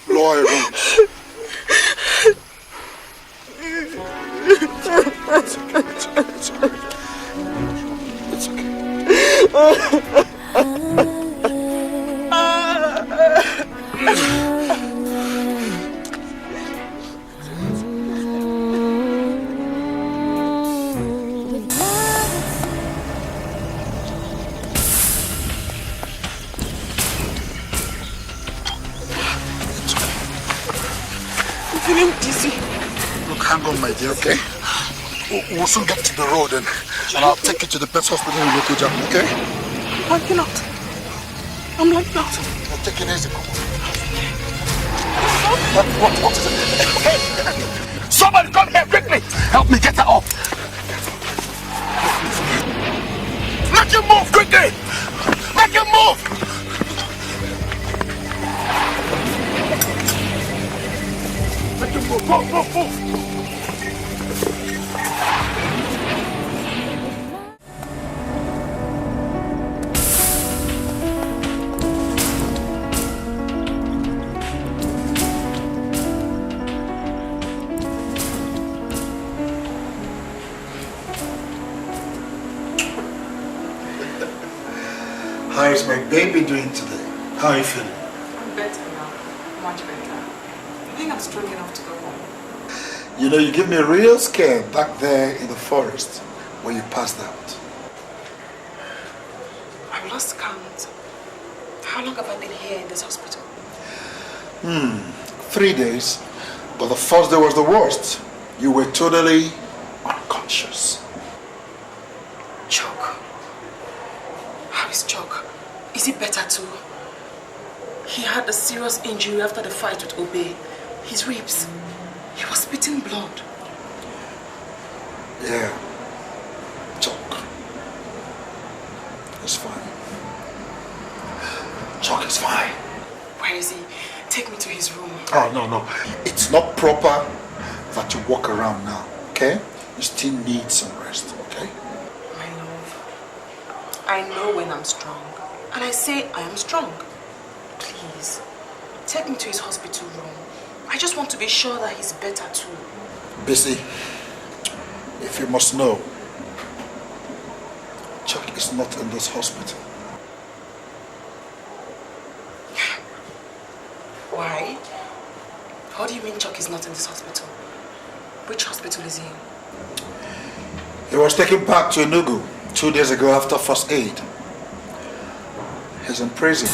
Lower your guns. It's okay. Hang on, my dear, okay? We'll soon get to the road and I'll take you to the best hospital in local jam, okay? I'm not. I'm like that. I'll take it easy, come on. What is it? Hey! Somebody come here quickly! Help me get her off! Make him move quickly! Make him move! Make him move, move! How is my baby doing today? How are you feeling? I'm better now. Much better. I think I'm strong enough to go home. You know, you gave me a real scare back there in the forest when you passed out. I've lost count. How long have I been here in this hospital? 3 days. But the first day was the worst. You were totally unconscious. Chuck. How is Chuck? Is he better too? He had a serious injury after the fight with Obey. His ribs. He was spitting blood. Yeah. Chuck. It's fine. Chuck is fine. Where is he? Take me to his room. Oh, no. It's not proper that you walk around now, okay? You still need some rest, okay? My love, I know when I'm strong. And I say I am strong. Please, take me to his hospital room. I just want to be sure that he's better too. Busy, if you must know, Chuck is not in this hospital. Why? How do you mean Chuck is not in this hospital? Which hospital is he in? He was taken back to Enugu 2 days ago after first aid. He's in prison.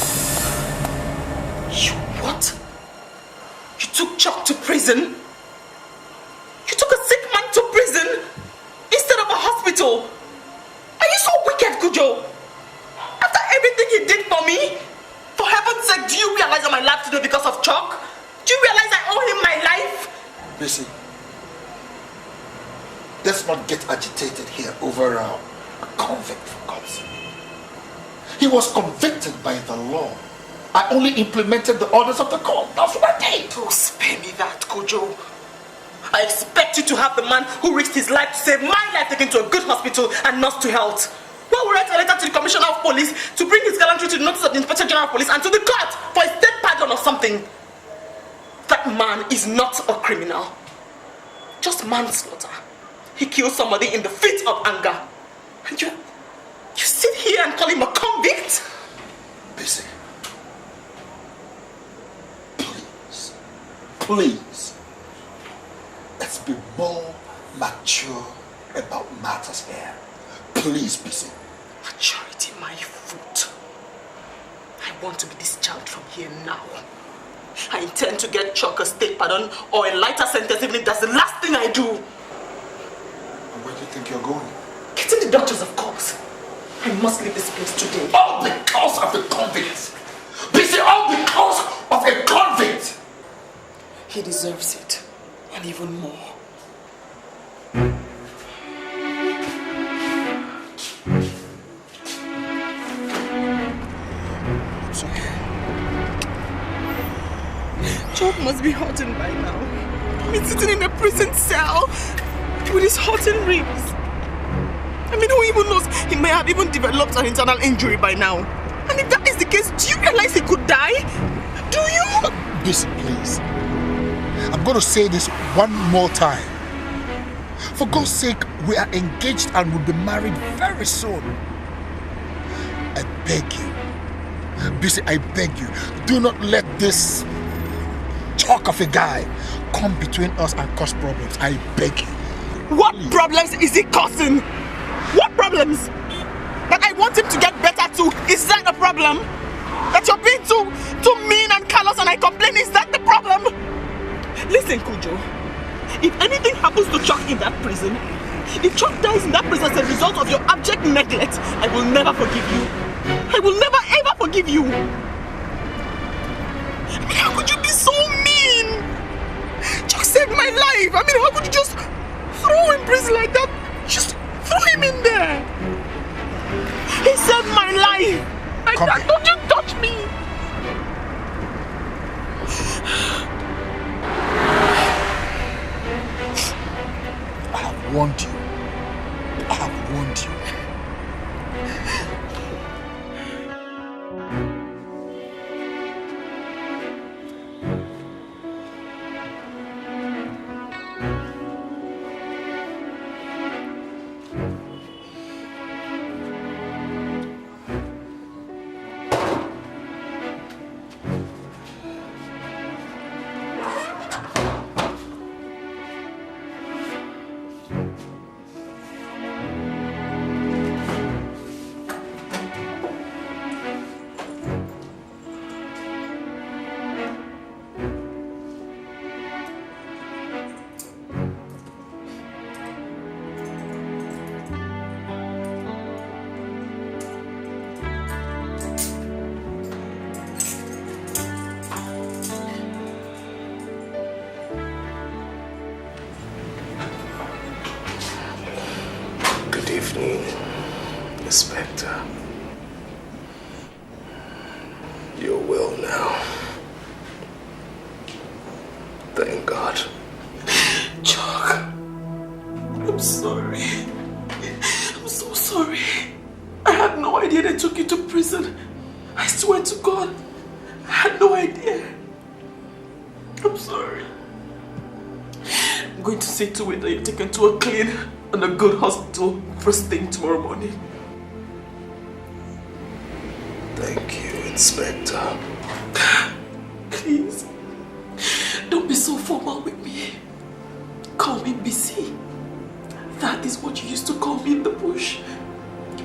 You what? You took Chuck to prison? You took a sick man to prison instead of a hospital? Are you so wicked, Kujo? After everything he did for me? For heaven's sake, do you realize I'm alive today because of Chuck? Do you realize I owe him my life? Listen, let's not get agitated here over a convict, for God's sake. He was convicted by the law. I only implemented the orders of the court. That's what I did. Don't spare me that, Kojo. I expect you to have the man who risked his life to save my life taken to a good hospital and not to health. Why would write a letter to the Commissioner of Police to bring his gallantry to the notice of the Inspector General of Police and to the court for a state pardon or something? That man is not a criminal. Just manslaughter. He killed somebody in the fit of anger. And you sit here and call him a convict? Busy. Please. Let's be more mature about matters here. Please, Busy. Maturity, my foot. I want to be discharged from here now. I intend to get Chuck a state pardon or a lighter sentence even if that's the last thing I do. Where do you think you're going? Getting the doctors, of course. I must leave this place today. All because of the convict. Busy, all because of a convict. He deserves it. And even more. It's okay. Chuck must be hurting by now. He's sitting in a prison cell with his hurting ribs. I mean, who even knows? He may have even developed an internal injury by now. And if that is the case, do you realize he could die? Do you? Busy, please. I'm going to say this one more time. For God's sake, we are engaged and will be married very soon. I beg you. Busy, I beg you. Do not let this chalk of a guy come between us and cause problems. I beg you. What problems is he causing? What problems? That I want him to get better too. Is that a problem? That you're being too mean and callous and I complain, is that the problem? Listen, Kujo. If anything happens to Chuck in that prison, if Chuck dies in that prison as a result of your abject neglect, I will never forgive you. I will never ever forgive you. I mean, how could you be so mean? Chuck saved my life. I mean, how could you just throw him in prison like that? Just throw him in there. He saved my life. Don't you touch me. I have warned you. I have warned you. Thank God. Chuck, I'm sorry. I'm so sorry. I had no idea they took you to prison. I swear to God, I had no idea. I'm sorry. I'm going to see to it that you're taken to a clean and a good hospital first thing tomorrow morning. Thank you, Inspector. Please, don't be so formal with me. Call me BC. That is what you used to call me in the bush.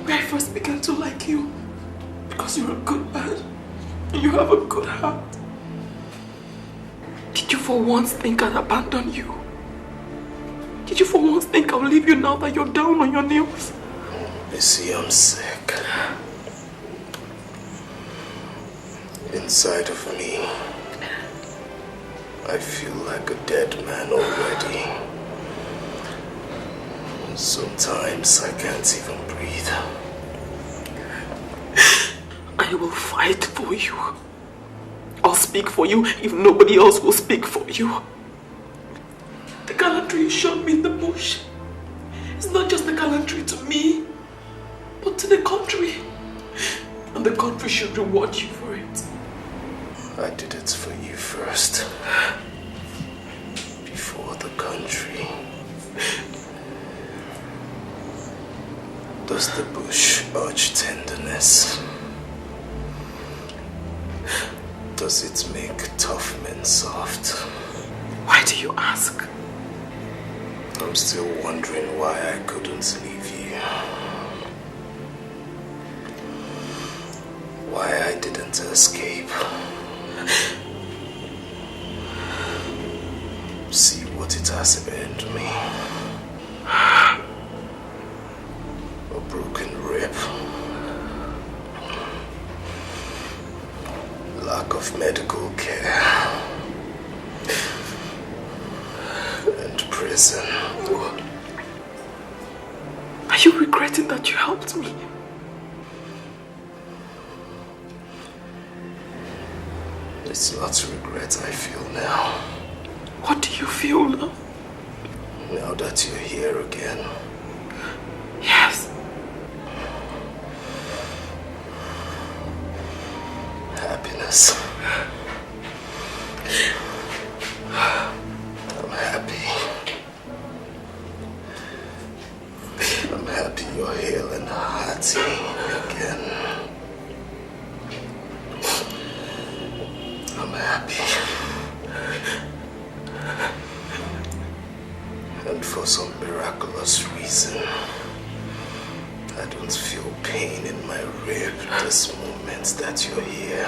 When I first began to like you. Because you're a good man. And you have a good heart. Did you for once think I'd abandon you? Did you for once think I'll leave you now that you're down on your knees? Missy, I'm sick. Inside of me, I feel like a dead man already. Sometimes I can't even breathe. I will fight for you. I'll speak for you if nobody else will speak for you. The gallantry you showed me in the bush is not just a gallantry to me, but to the country. And the country should reward you for it. I did it for you first. Before the country. Does the bush urge tenderness? Does it make tough men soft? Why do you ask? I'm still wondering why I couldn't leave you. Why I didn't escape. See what it has earned me. A broken rib. Lack of medical care. And prison. Are you regretting that you helped me? It's not regret I feel now. What do you feel now? Now that you're here again. Yes. Happiness. I'm happy. I'm happy you're hale and hearty again. I'm happy. And for some miraculous reason, I don't feel pain in my rib this moment that you're here.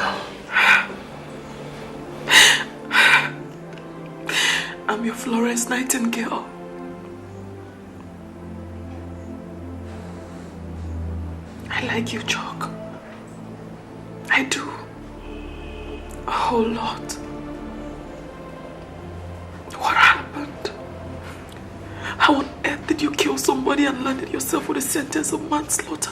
I'm your Florence Nightingale. I like you, Chuck. I do. A whole lot. What happened? How on earth did you kill somebody and landed yourself with a sentence of manslaughter?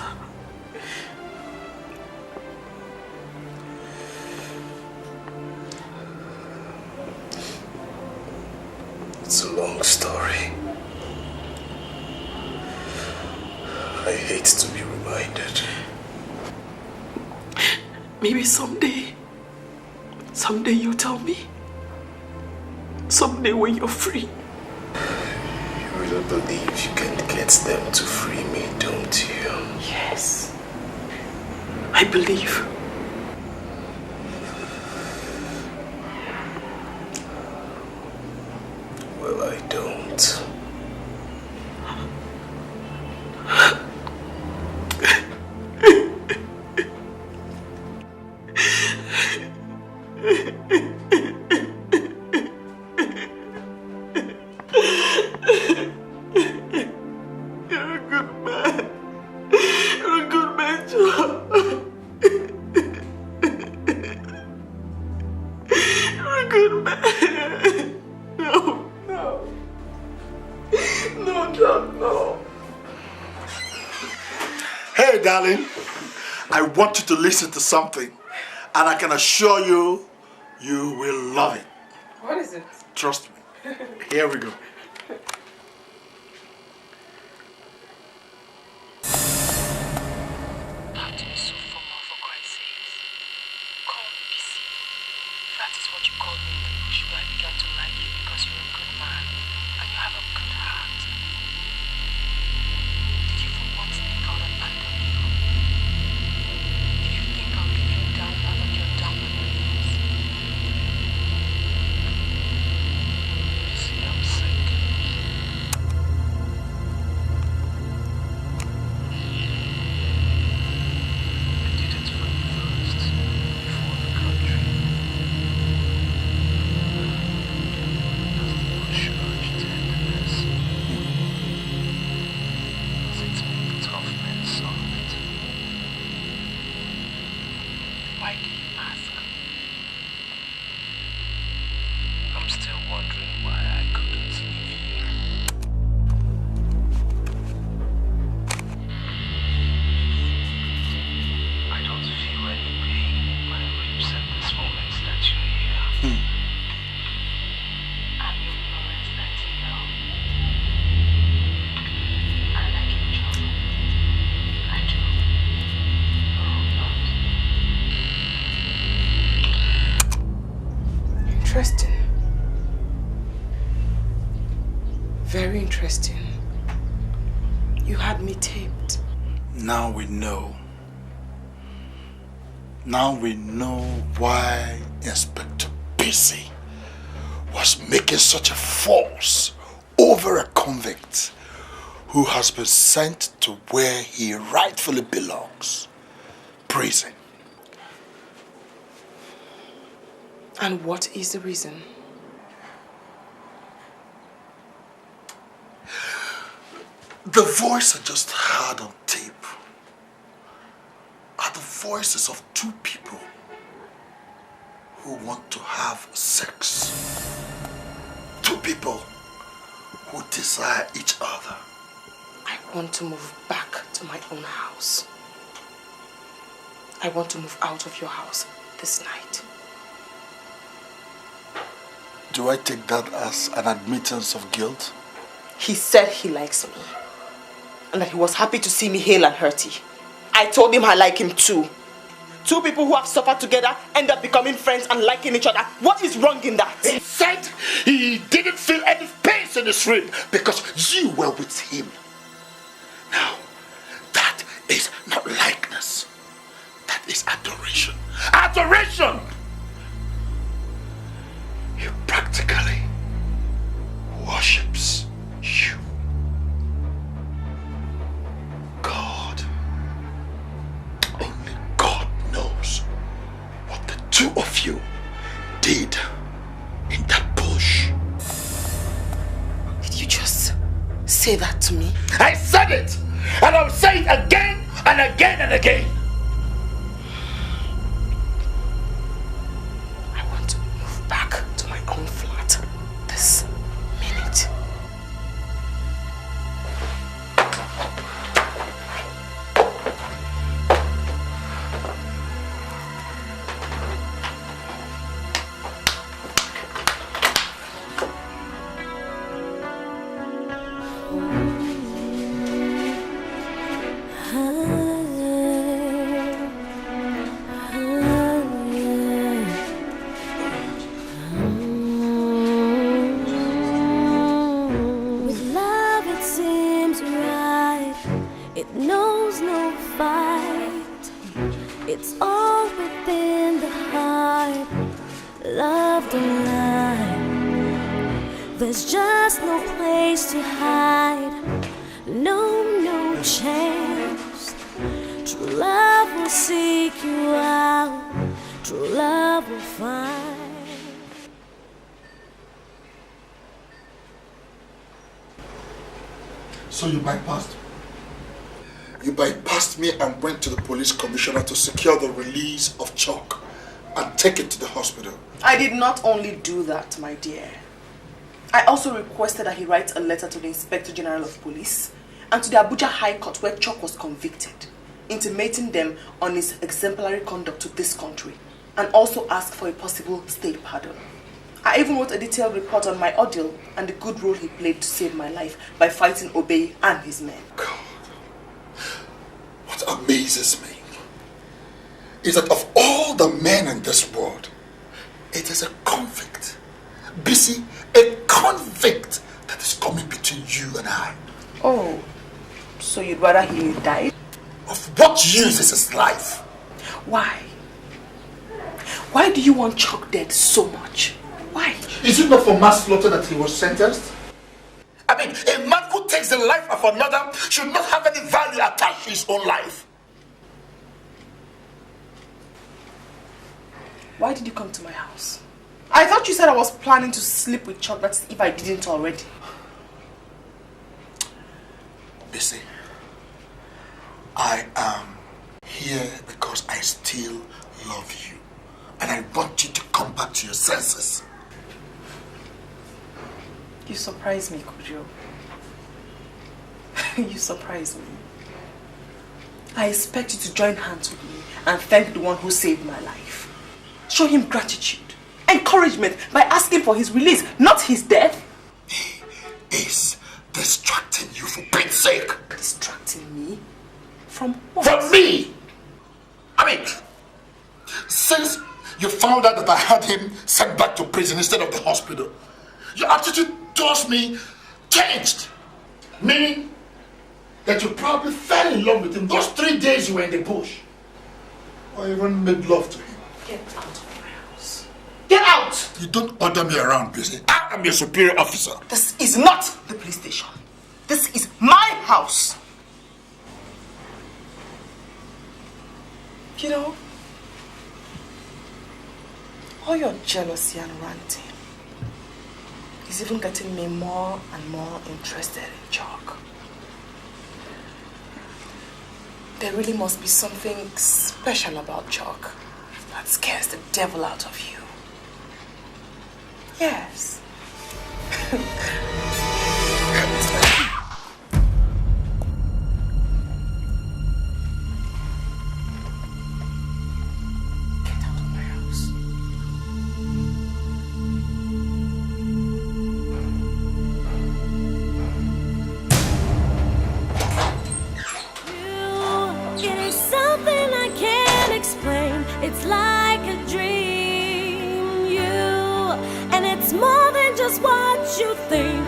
It's a long story. I hate to be reminded. Maybe someday you tell me. Someday when you're free. You really believe you can get them to free me, don't you? Yes. I believe. Well, I don't. You're a good man. You're a good man, Joe. You're a good man. No. No, John, no. Hey, darling, I want you to listen to something, and I can assure you, you will love it. What is it? Trust me. Here we go. Interesting. Very interesting. You had me taped. Now we know. Now we know why Inspector Busy was making such a fuss over a convict who has been sent to where he rightfully belongs, prison. And what is the reason? The voice I just heard on tape are the voices of two people who want to have sex. Two people who desire each other. I want to move back to my own house. I want to move out of your house this night. Do I take that as an admittance of guilt? He said he likes me. And that he was happy to see me hale and hearty. I told him I like him too. Two people who have suffered together end up becoming friends and liking each other. What is wrong in that? He said he didn't feel any pain in his rib because you were with him. Now, that is not likeness. That is adoration. Adoration! He practically worships you. God, only God knows what the two of you did in that bush. Did you just say that to me? I said it! And I'll say it again and again and again. I want to move back to my own flat this minute. There's just no place to hide, no chance. True love will seek you out, true love will find. So you bypassed? You bypassed me and went to the police commissioner to secure the release of Chuck and take it to the hospital. I did not only do that, my dear. I also requested that he write a letter to the Inspector General of Police and to the Abuja High Court where Chuck was convicted, intimating them on his exemplary conduct to this country and also ask for a possible state pardon. I even wrote a detailed report on my ordeal and the good role he played to save my life by fighting Obey and his men. God, what amazes me is that of all the men in this world, it is a convict, busy, a convict that is coming between you and I. Oh, so you'd rather he died? Of what use is his life? Why? Why do you want Chuck dead so much? Why? Is it not for manslaughter that he was sentenced? I mean, a man who takes the life of another should not have any value attached to his own life. Why did you come to my house? I thought you said I was planning to sleep with Chuck, that's if I didn't already. Bissy, I am here because I still love you. And I want you to come back to your senses. You surprise me, Kojo. You surprise me. I expect you to join hands with me and thank the one who saved my life. Show him gratitude, encouragement by asking for his release, not his death. He is distracting you for Pete's sake. Distracting me? From what? From me! I mean, since you found out that I had him sent back to prison instead of the hospital, your attitude towards me changed. Meaning that you probably fell in love with him those 3 days you were in the bush. Or even made love to him. Get out of my house. Get out! You don't order me around, Busy. I am your superior officer. This is not the police station. This is my house. You know, all your jealousy and ranting is even getting me more and more interested in Chuck. There really must be something special about Chuck that scares the devil out of you. Yes. It's like a dream, you, and it's more than just what you think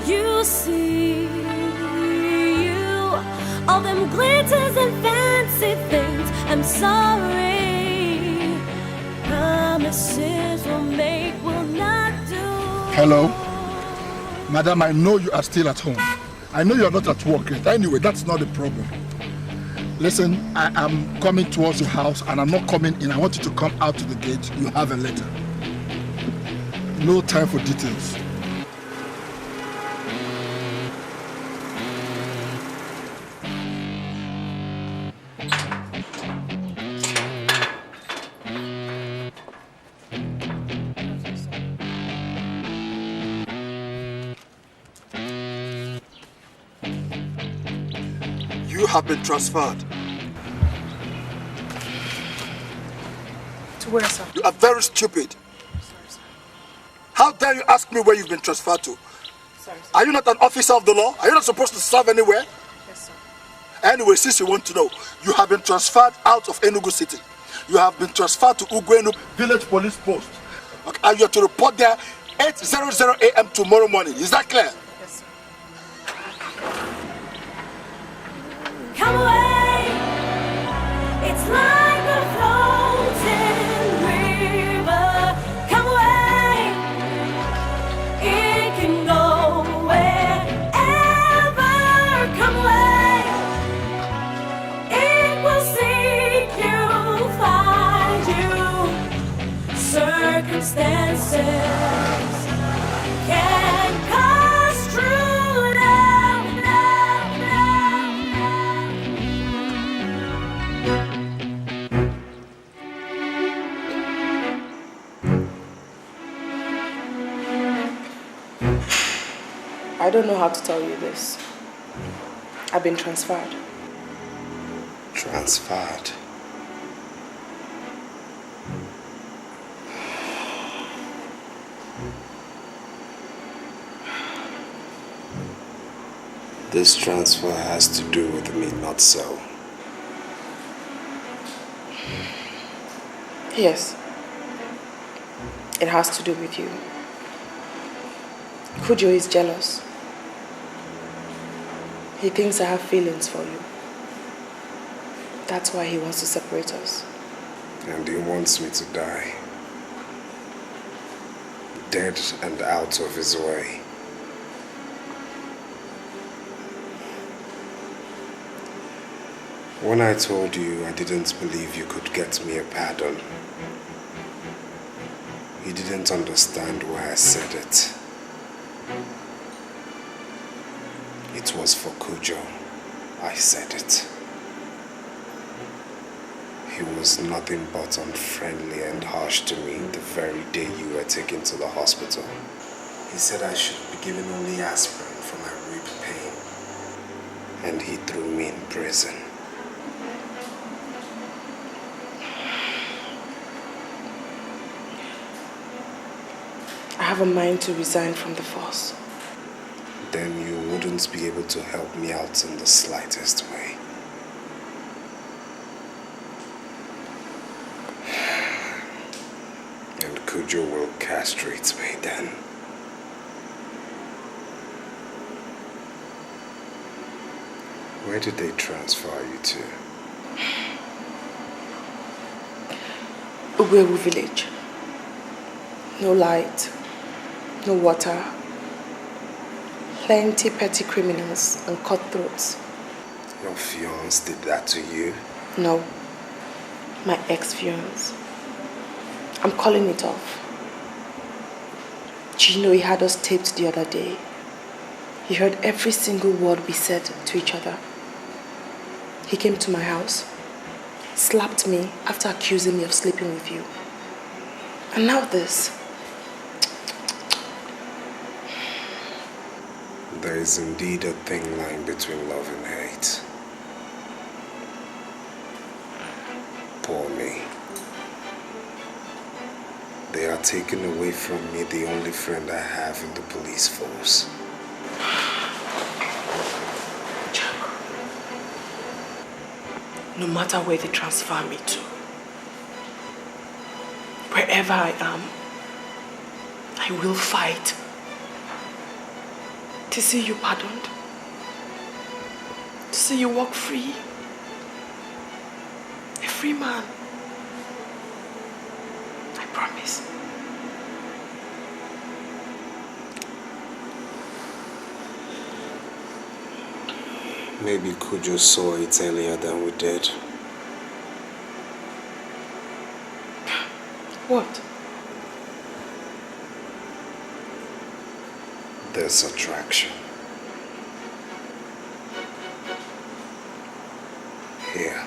you see, you, all them glitters and fancy things. I'm sorry, promises we'll make will not do. Hello? Madam, I know you are still at home. I know you are not at work yet. Anyway, that's not the problem. Listen, I am coming towards your house and I'm not coming in. I want you to come out to the gate. You have a letter. No time for details. You have been transferred. To where, sir? You are very stupid. Sorry, sir. How dare you ask me where you've been transferred to? Sorry, sir. Are you not an officer of the law? Are you not supposed to serve anywhere? Yes, sir. Anyway, since you want to know, you have been transferred out of Enugu City. You have been transferred to Ugwenu Village Police Post. Okay, and you are to report there 8:00 a.m. tomorrow morning. Is that clear? Yes, sir. Come away, it's like a floating river. Come away, it can go wherever. Come away, it will seek you, find you. Circumstances can pass through now. I don't know how to tell you this. I've been transferred. Transferred. This transfer has to do with me, not so. Yes. It has to do with you. Kujo is jealous. He thinks I have feelings for you. That's why he wants to separate us. And he wants me to die. Dead and out of his way. When I told you I didn't believe you could get me a pardon, you didn't understand why I said it. It was for Kujo. I said it. He was nothing but unfriendly and harsh to me the very day you were taken to the hospital. He said I should be given only aspirin for my rib pain. And he threw me in prison. I have a mind to resign from the force. Then you wouldn't be able to help me out in the slightest way. And Kujo will castrate me then. Where did they transfer you to? Uwewu village. No light, no water. Plenty petty criminals and cutthroats. Your fiancé did that to you? No, my ex-fiancé. I'm calling it off. Do you know he had us taped the other day? He heard every single word we said to each other. He came to my house, slapped me after accusing me of sleeping with you. And now this. There is indeed a thin line between love and hate. Poor me. They are taking away from me the only friend I have in the police force. No matter where they transfer me to, wherever I am, I will fight to see you pardoned, to see you walk free, a free man. I promise. Maybe Kujo saw it earlier than we did. What? There's attraction. Here.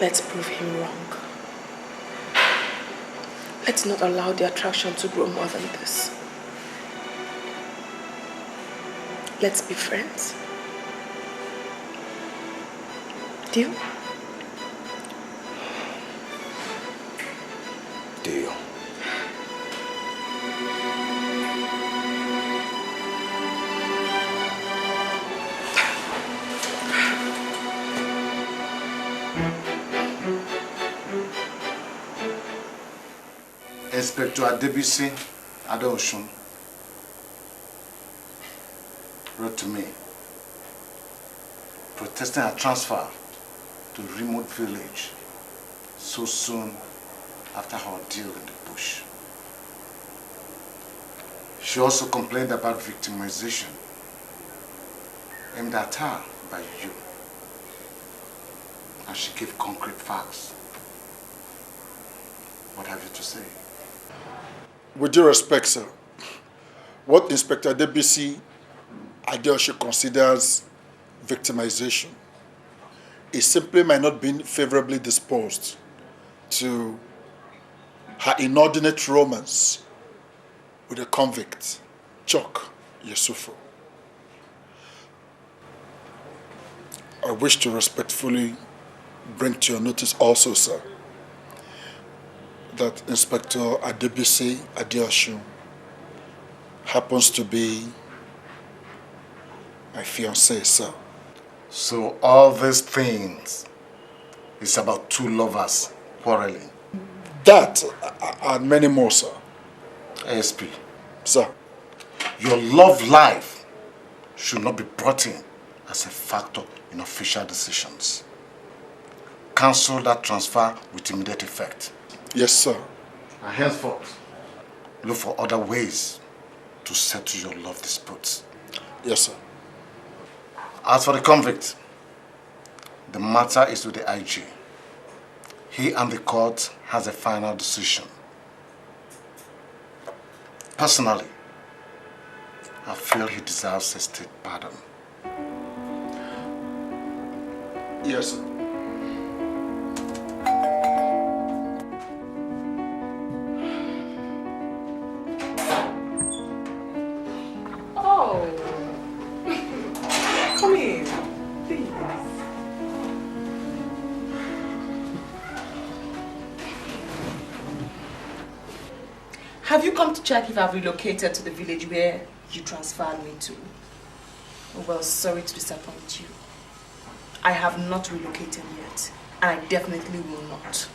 Let's prove him wrong. Let's not allow the attraction to grow more than this. Let's be friends. Deal? Deal. Inspector Adebisi Adeosun wrote to me protesting a transfer to a remote village so soon after her ordeal in the bush. She also complained about victimization aimed at her by you, and she gave concrete facts. What have you to say? With due respect, sir, what Inspector Adebisi Adeosun considers victimization is simply my not being favorably disposed to her inordinate romance with a convict, Chuck Yusufu. I wish to respectfully bring to your notice also, sir, that Inspector Adebisi Adeosun happens to be my fiancée, sir. So all these things is about two lovers quarreling? That and many more, sir. ASP. Sir. Your love life should not be brought in as a factor in official decisions. Cancel that transfer with immediate effect. Yes, sir. And henceforth, look for other ways to settle your love disputes. Yes, sir. As for the convict, the matter is with the IG. He and the court has a final decision. Personally, I feel he deserves a state pardon. Yes, sir. Oh. Come in, please. Have you come to check if I've relocated to the village where you transferred me to? Oh, well, sorry to disappoint you. I have not relocated yet, and I definitely will not.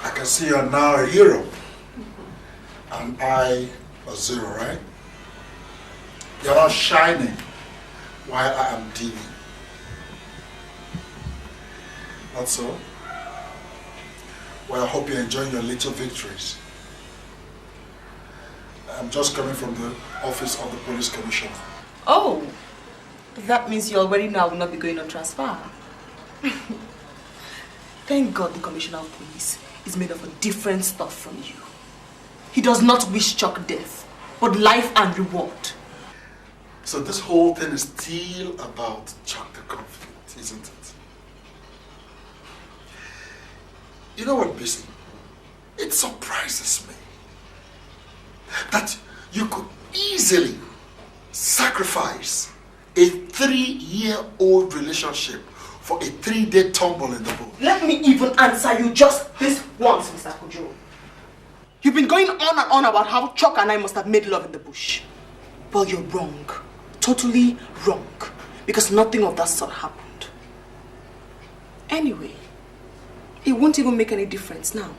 I can see you're now a hero. And I a zero, right? You're not shining while I am dimming. Not so? Well, I hope you're enjoying your little victories. I'm just coming from the office of the police commissioner. Oh, that means you already know I will not be going on transfer. Thank God the commissioner of police is made of a different stuff from you. He does not wish Chuck death, but life and reward. So this whole thing is still about Chuck the conflict, isn't it? You know what, Bissy? It surprises me that you could easily sacrifice a 3-year-old relationship for a 3-day tumble in the boat. Let me even answer you just this once, Mr. Kojo. You've been going on and on about how Chuck and I must have made love in the bush. Well, you're wrong. Totally wrong. Because nothing of that sort happened. Anyway, it won't even make any difference now.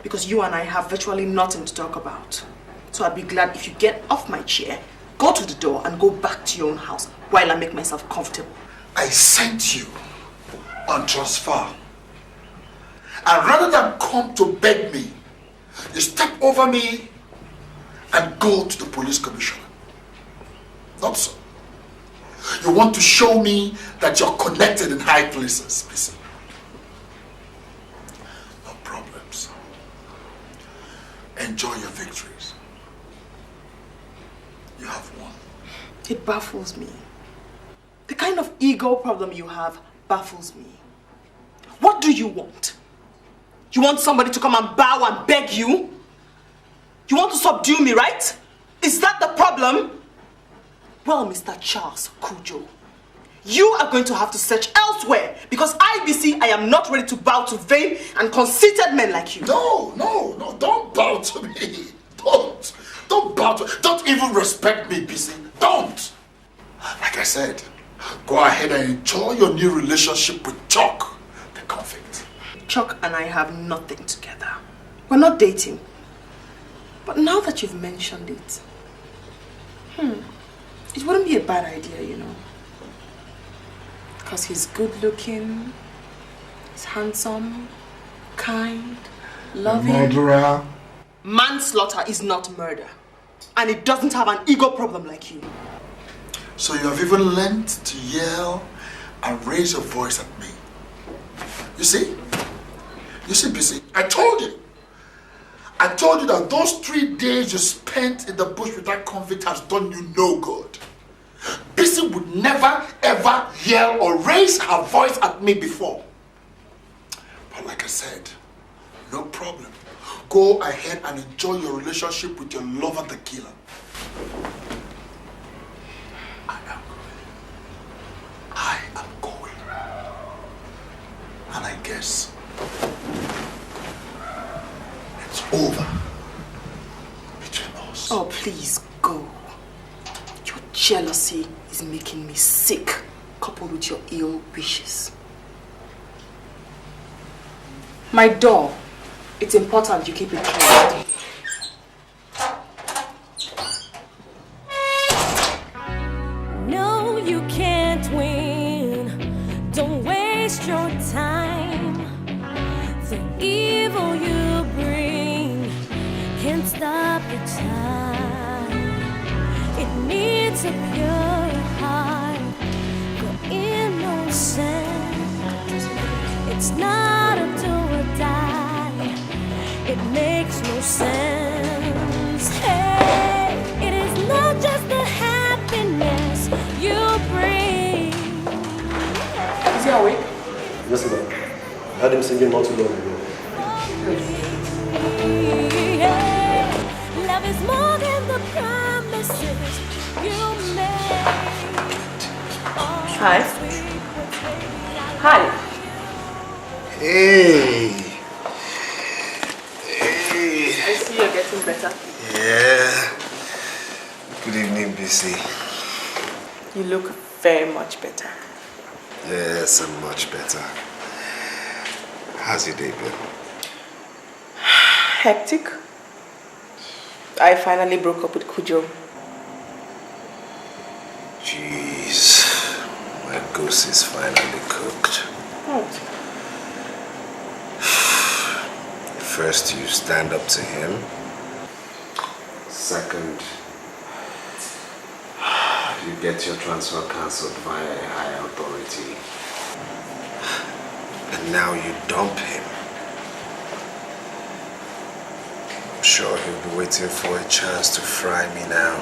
Because you and I have virtually nothing to talk about. So I'd be glad if you get off my chair, go to the door and go back to your own house while I make myself comfortable. I sent you on transfer. And rather than come to beg me, you step over me and go to the police commissioner. Not so. You want to show me that you're connected in high places, Bissy. No problems. Enjoy your victories. You have won. It baffles me. The kind of ego problem you have baffles me. What do you want? You want somebody to come and bow and beg you? You want to subdue me, right? Is that the problem? Well, Mr. Charles Kujo, you are going to have to search elsewhere because I am not ready to bow to vain and conceited men like you. No, don't bow to me. Don't bow to me. Don't even respect me, Bissy. Don't. Like I said, go ahead and enjoy your new relationship with Chuck, the convict. Chuck and I have nothing together. We're not dating. But now that you've mentioned it, it wouldn't be a bad idea, you know. Because he's good looking, he's handsome, kind, loving. Murderer. Manslaughter is not murder. And it doesn't have an ego problem like you. So you have even learned to yell and raise your voice at me. You see? You see, Bissy, I told you that those 3 days you spent in the bush with that convict has done you no good. Bissy would never ever yell or raise her voice at me before. But like I said, no problem. Go ahead and enjoy your relationship with your lover, the killer. I am going. guess. It's over between us. Oh, please go. Your jealousy is making me sick, coupled with your ill wishes. My door. It's important you keep it closed. No, you can't win. Don't waste your time. The evil you bring can't stop the time. It needs a pure heart for innocence. It's not a do or die. It makes no sense. Hey, it is not just the happiness you bring. Is he awake? Yes, ma'am. I heard him singing not too long ago. Love is more than the promises you make. Hi. Hi. Hey. I see you're getting better. Yeah. Good evening, BC. You look very much better. Yes, I'm much better. How's your day been? Hectic. I finally broke up with Kujo. Jeez. My goose is finally cooked. What? First, you stand up to him. Second, you get your transfer cancelled via a higher authority. And now you dump him. I'm sure he'll be waiting for a chance to fry me now.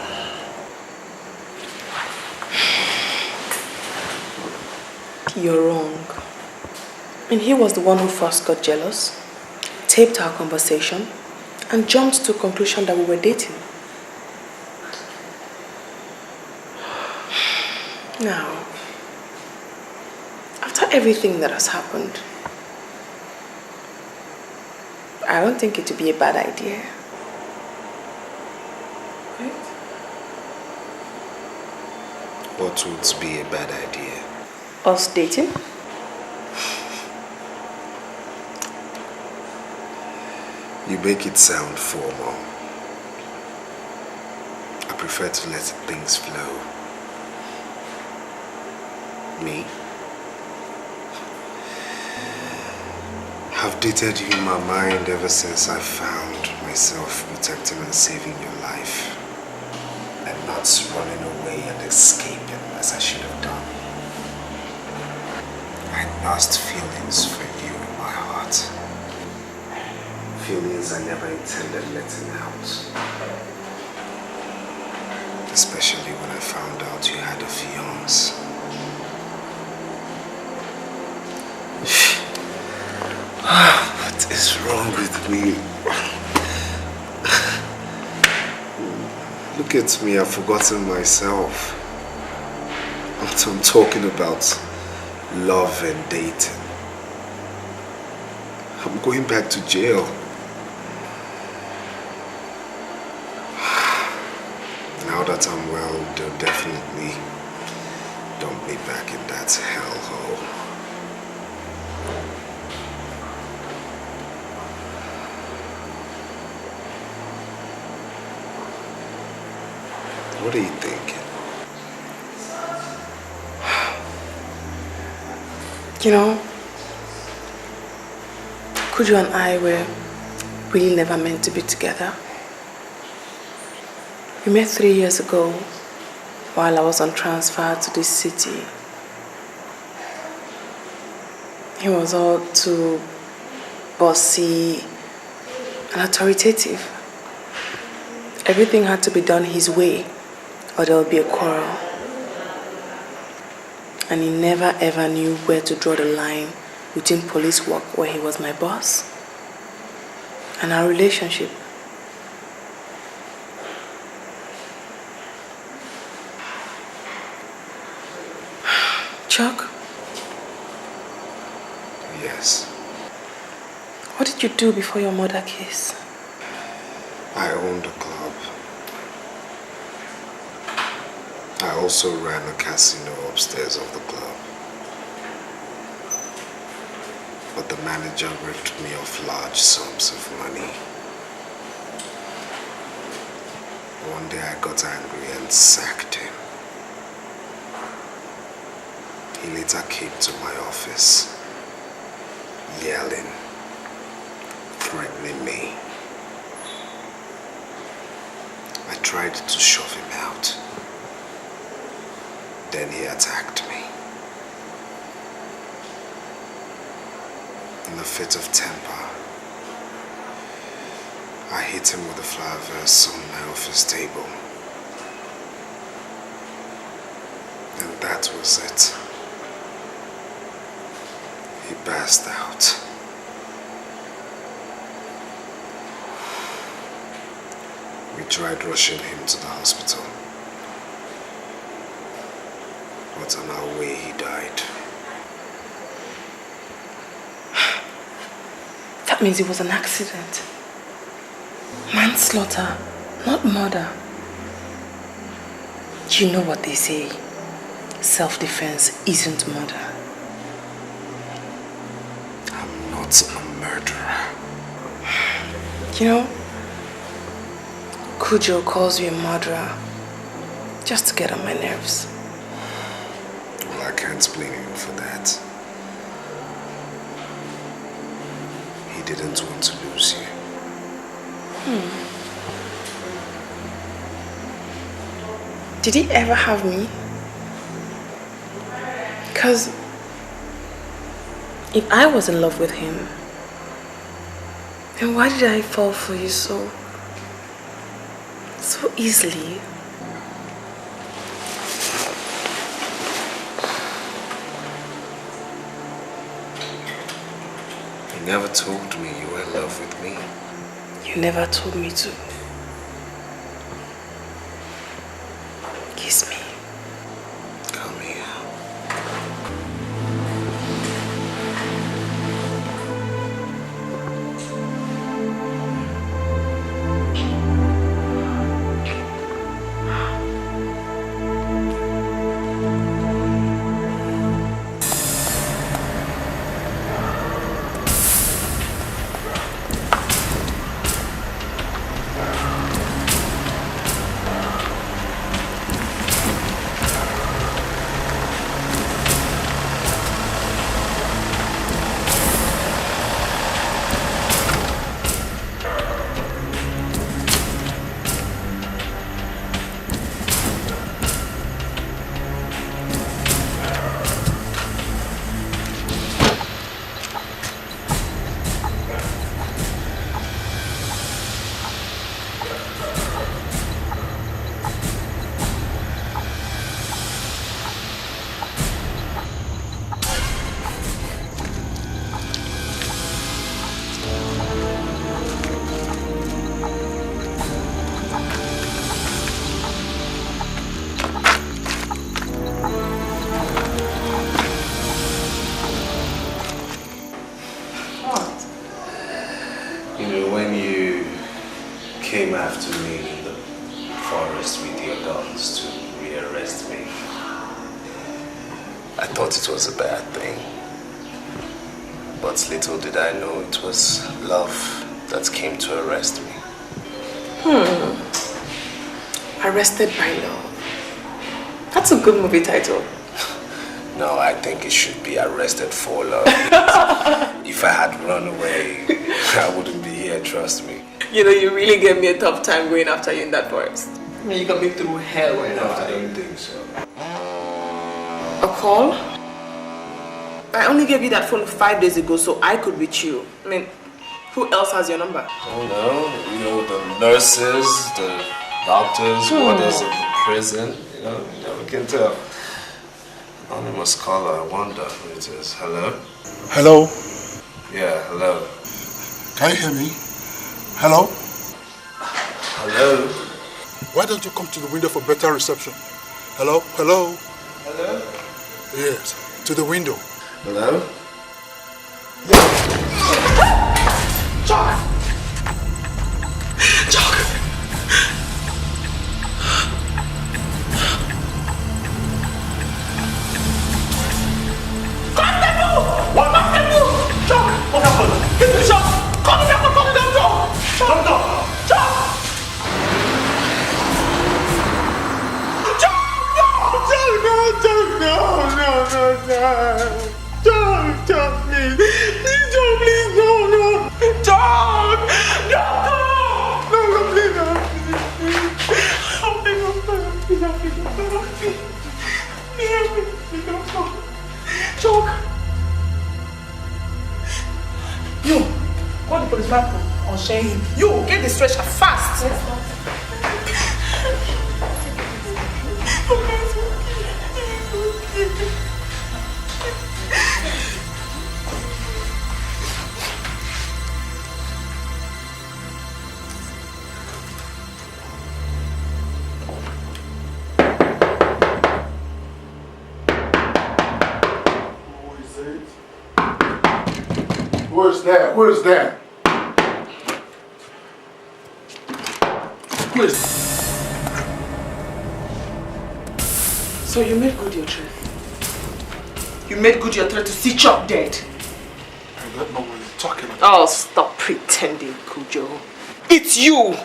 You're wrong. And he was the one who first got jealous, taped our conversation, and jumped to a conclusion that we were dating. Now, after everything that has happened, I don't think it would be a bad idea. What would be a bad idea? Us dating? You make it sound formal. I prefer to let things flow. Me? I've dated you in my mind ever since I found myself protecting and saving your life. And not running away and escaping as I should have done. I nursed feelings for you in my heart. Feelings I never intended letting out. Especially when I found out you had a fiancé. What is wrong with me? Look at me, I've forgotten myself. I'm talking about love and dating. I'm going back to jail. Now that I'm well, they'll definitely dump me back in that hellhole. What are you thinking? You know, Kujo and I were really never meant to be together. We met 3 years ago while I was on transfer to this city. He was all too bossy and authoritative. Everything had to be done his way or there would be a quarrel. And he never ever knew where to draw the line between police work, where he was my boss, and our relationship. Chuck, Yes. What did you do before your murder case? I owned a club. I also ran a casino upstairs of the club. But the manager ripped me off large sums of money. One day I got angry and sacked him. He later came to my office, yelling, threatening me. I tried to shove him out. Then he attacked me. In a fit of temper, I hit him with a flower vase on my office table. And that was it. He passed out. We tried rushing him to the hospital. But on our way, he died. That means it was an accident. Manslaughter, not murder. You know what they say. Self-defense isn't murder. I'm not a murderer. You know, Kujo calls you a murderer just to get on my nerves. Well, I can't blame him for that. He didn't want to lose you. Did he ever have me? Because if I was in love with him, then why did I fall for you so easily? You never told me you were in love with me. You never told me to. Kiss me. Come here. Arrested by Love. That's a good movie title. No, I think it should be Arrested for Love. If I had run away, I wouldn't be here, trust me. You know, you really gave me a tough time going after you in that forest. You got me through hell going after you. I don't think so. A call? I only gave you that phone 5 days ago so I could reach you. I mean, who else has your number? Oh no, you know, the nurses, the doctors, warders of the prison, you know, you never can tell. Anonymous caller, I wonder who it is. Hello? Hello? Yeah, hello. Can you hear me? Hello? Hello? Why don't you come to the window for better reception? Hello? Hello? Hello? Yes, to the window. Hello? Chuck, please. Please, Chuck, please. No. Chuck! No, please. Chuck! You, call the policeman or share him. You, get the stretcher fast. Yes, Who is there? Please. So you made good your threat. You made good your threat to see Chuck dead. I don't know what you're talking about. Oh, stop pretending, Cujo. It's you.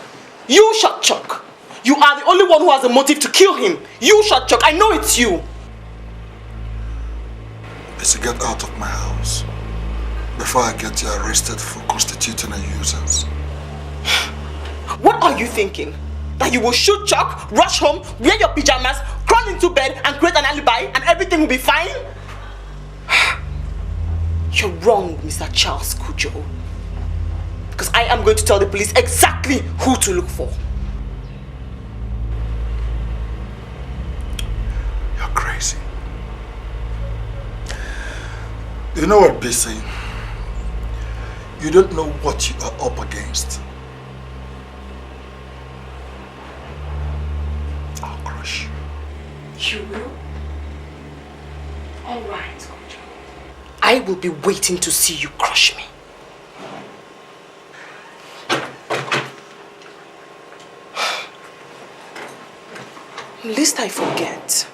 You shot Chuck. You are the only one who has a motive to kill him. You shot Chuck. I know it's you. It's to get out of my house before I get you arrested for constituting a nuisance. What are you thinking? That you will shoot Chuck, rush home, wear your pajamas, crawl into bed and create an alibi and everything will be fine? You're wrong, Mr. Charles Cujo. Because I am going to tell the police exactly who to look for. You're crazy. You know what, BC? You don't know what you are up against. I'll crush you. You will? Alright, Cujo. I will be waiting to see you crush me. Lest I forget.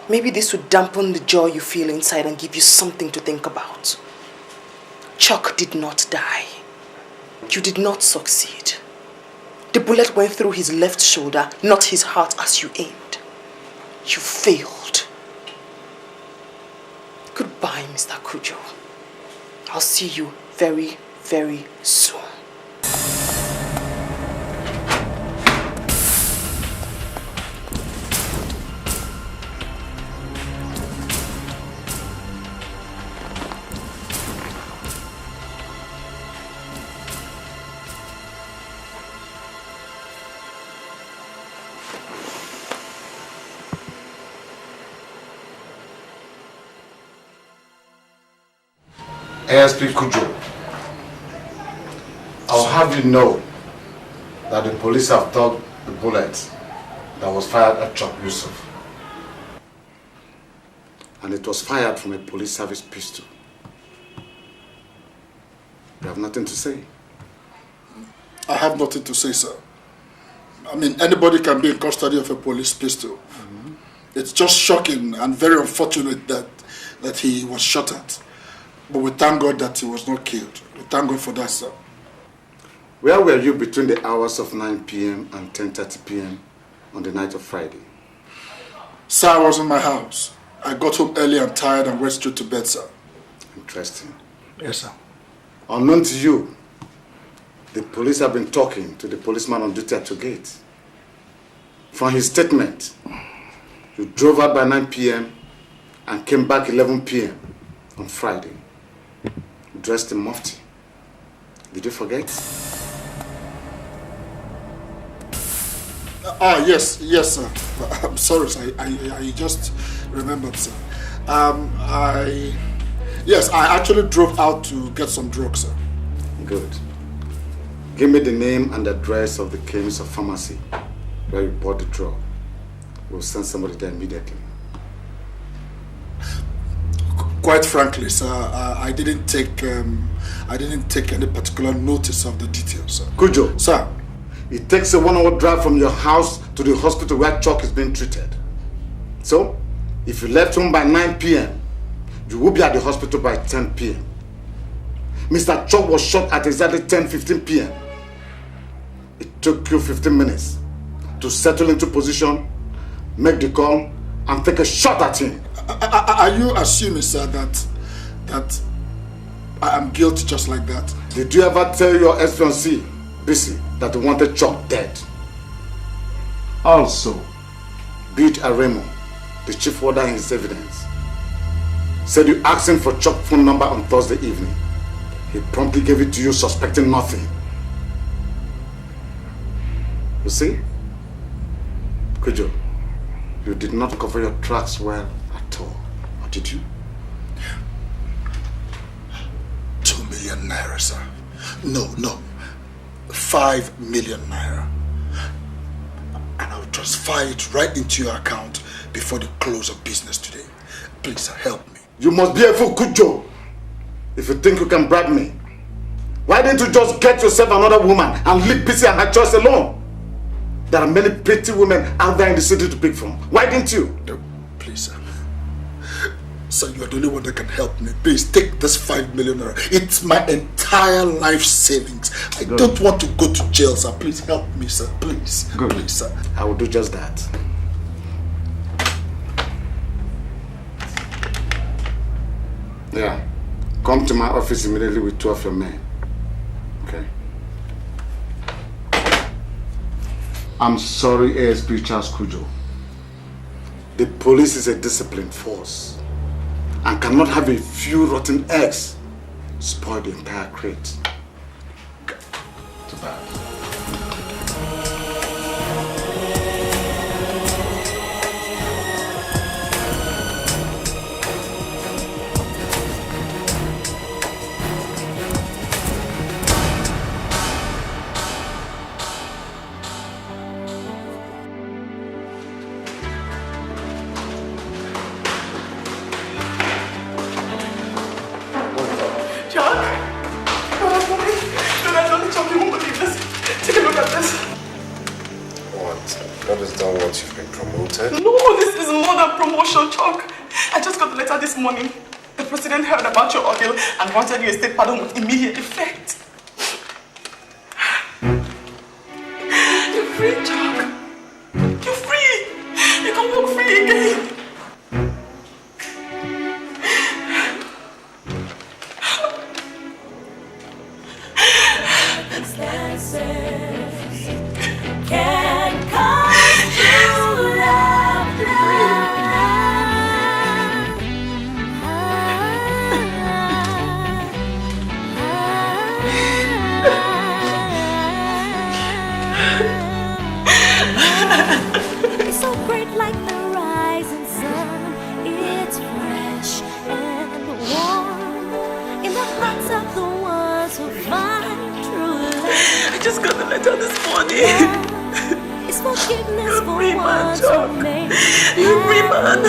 Maybe this would dampen the joy you feel inside and give you something to think about. Chuck did not die. You did not succeed. The bullet went through his left shoulder, not his heart as you aimed. You failed. Goodbye, Mr. Cujo. I'll see you very, very soon. ASP Cujo, I'll have you know that the police have dug the bullet that was fired at Chuck Yusuf. And it was fired from a police service pistol. You have nothing to say? I have nothing to say, sir. I mean, anybody can be in custody of a police pistol. It's just shocking and very unfortunate that he was shot at. But we thank God that he was not killed. We thank God for that, sir. Where were you between the hours of 9 p.m. and 10:30 p.m. on the night of Friday? Sir, I was in my house. I got home early and tired and went straight to bed, sir. Interesting. Yes, sir. Unknown to you, the police have been talking to the policeman on duty at your gate. From his statement, you drove out by 9 p.m. and came back 11 p.m. on Friday, dressed in mufti. Did you forget? Yes, sir. I'm sorry, sir. I just remembered, sir. Yes, I actually drove out to get some drugs, sir. Good. Give me the name and address of the chemist or pharmacy where you bought the drug. We'll send somebody there immediately. Quite frankly, sir, I didn't take any particular notice of the details, sir. Cujo. Sir. It takes a 1-hour drive from your house to the hospital where Chuck is being treated. So, if you left home by 9 p.m., you will be at the hospital by 10 p.m. Mr. Chuck was shot at exactly 10:15 p.m. It took you 15 minutes to settle into position, make the call, and take a shot at him. Are you assuming, sir, that I am guilty just like that? Did you ever tell your ex-fiancée, Bisi, that you wanted Chuck dead? Also, Bid Aremo, the chief warder in his evidence, said you asked him for Chuck's phone number on Thursday evening. He promptly gave it to you suspecting nothing. You see? Kujo, you did not cover your tracks well at all, or did you? 2 million naira, sir. No. 5 million naira. And I'll transfer it right into your account before the close of business today. Please, sir, help me. You must be a fool, Kujo. If you think you can bribe me, why didn't you just get yourself another woman and leave Bisi and her choice alone? There are many pretty women out there in the city to pick from. Why didn't you? No, please, sir. Sir, you are the only one that can help me. Please, take this 5 million naira. It's my entire life savings. I don't want to go to jail, sir. Please help me, sir. Please. Good. Please, sir. I will do just that. Yeah. Come to my office immediately with 2 of your men. Okay? I'm sorry, ASP Charles Kujo. The police is a disciplined force and cannot have a few rotten eggs spoil the entire crate. Too bad. This morning, the president heard about your ordeal and wanted your state pardon with immediate effect. You're free, Chuck. You're free. You can walk free again. Can come true love. It's so great like the rising sun. It's fresh and warm in the hearts of the ones who find true love. I just got the letter this morning. It's forgiveness for free man, ones Chuck. who made You're free man.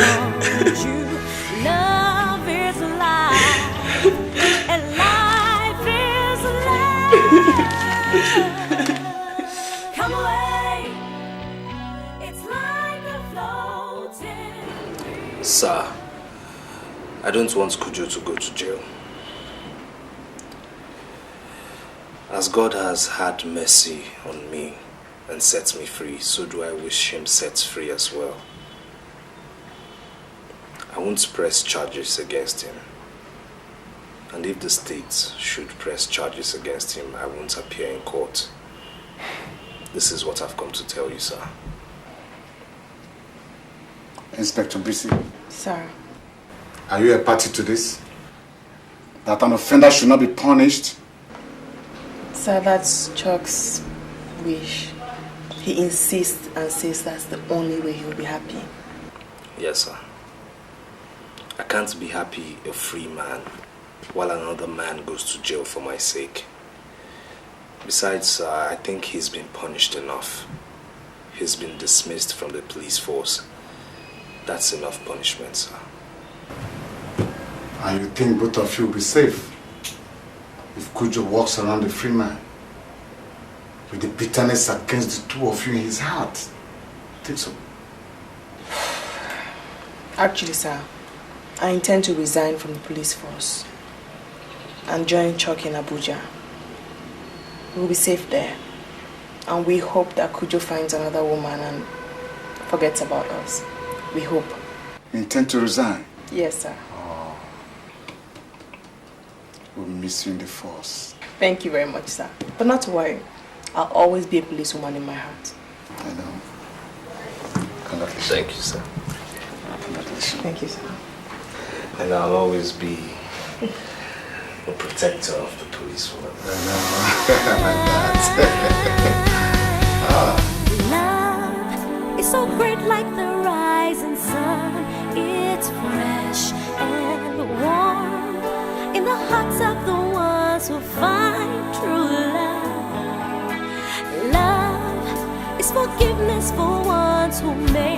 Love is life, and life is love. Come away. It's like a floating. Sir, I don't want Kujo to go to jail. As God has had mercy on me and set me free, so do I wish him set free as well. I won't press charges against him. And if the state should press charges against him, I won't appear in court. This is what I've come to tell you, sir. Inspector Bisi, Sir. are you a party to this? That an offender should not be punished? Sir, that's Chuck's wish. He insists and says that's the only way he'll be happy. Yes, sir. I can't be happy a free man while another man goes to jail for my sake. Besides, I think he's been punished enough. He's been dismissed from the police force. That's enough punishment, sir. And you think both of you will be safe if Kujo walks around a free man with the bitterness against the two of you in his heart? Think so? Actually, sir, I intend to resign from the police force and join Chuck in Abuja. We'll be safe there. And we hope that Kujo finds another woman and forgets about us. We hope. You intend to resign? Yes, sir. Oh. We'll miss you in the force. Thank you very much, sir. But not to worry. I'll always be a policewoman in my heart. I know. Congratulations. Thank you, sir. Congratulations. Thank you, sir. And I'll always be a protector of the policewoman. I know. Like that. Love is so great like the rising sun. It's fresh and warm in the hearts of the ones who find true love. Love is forgiveness for ones who made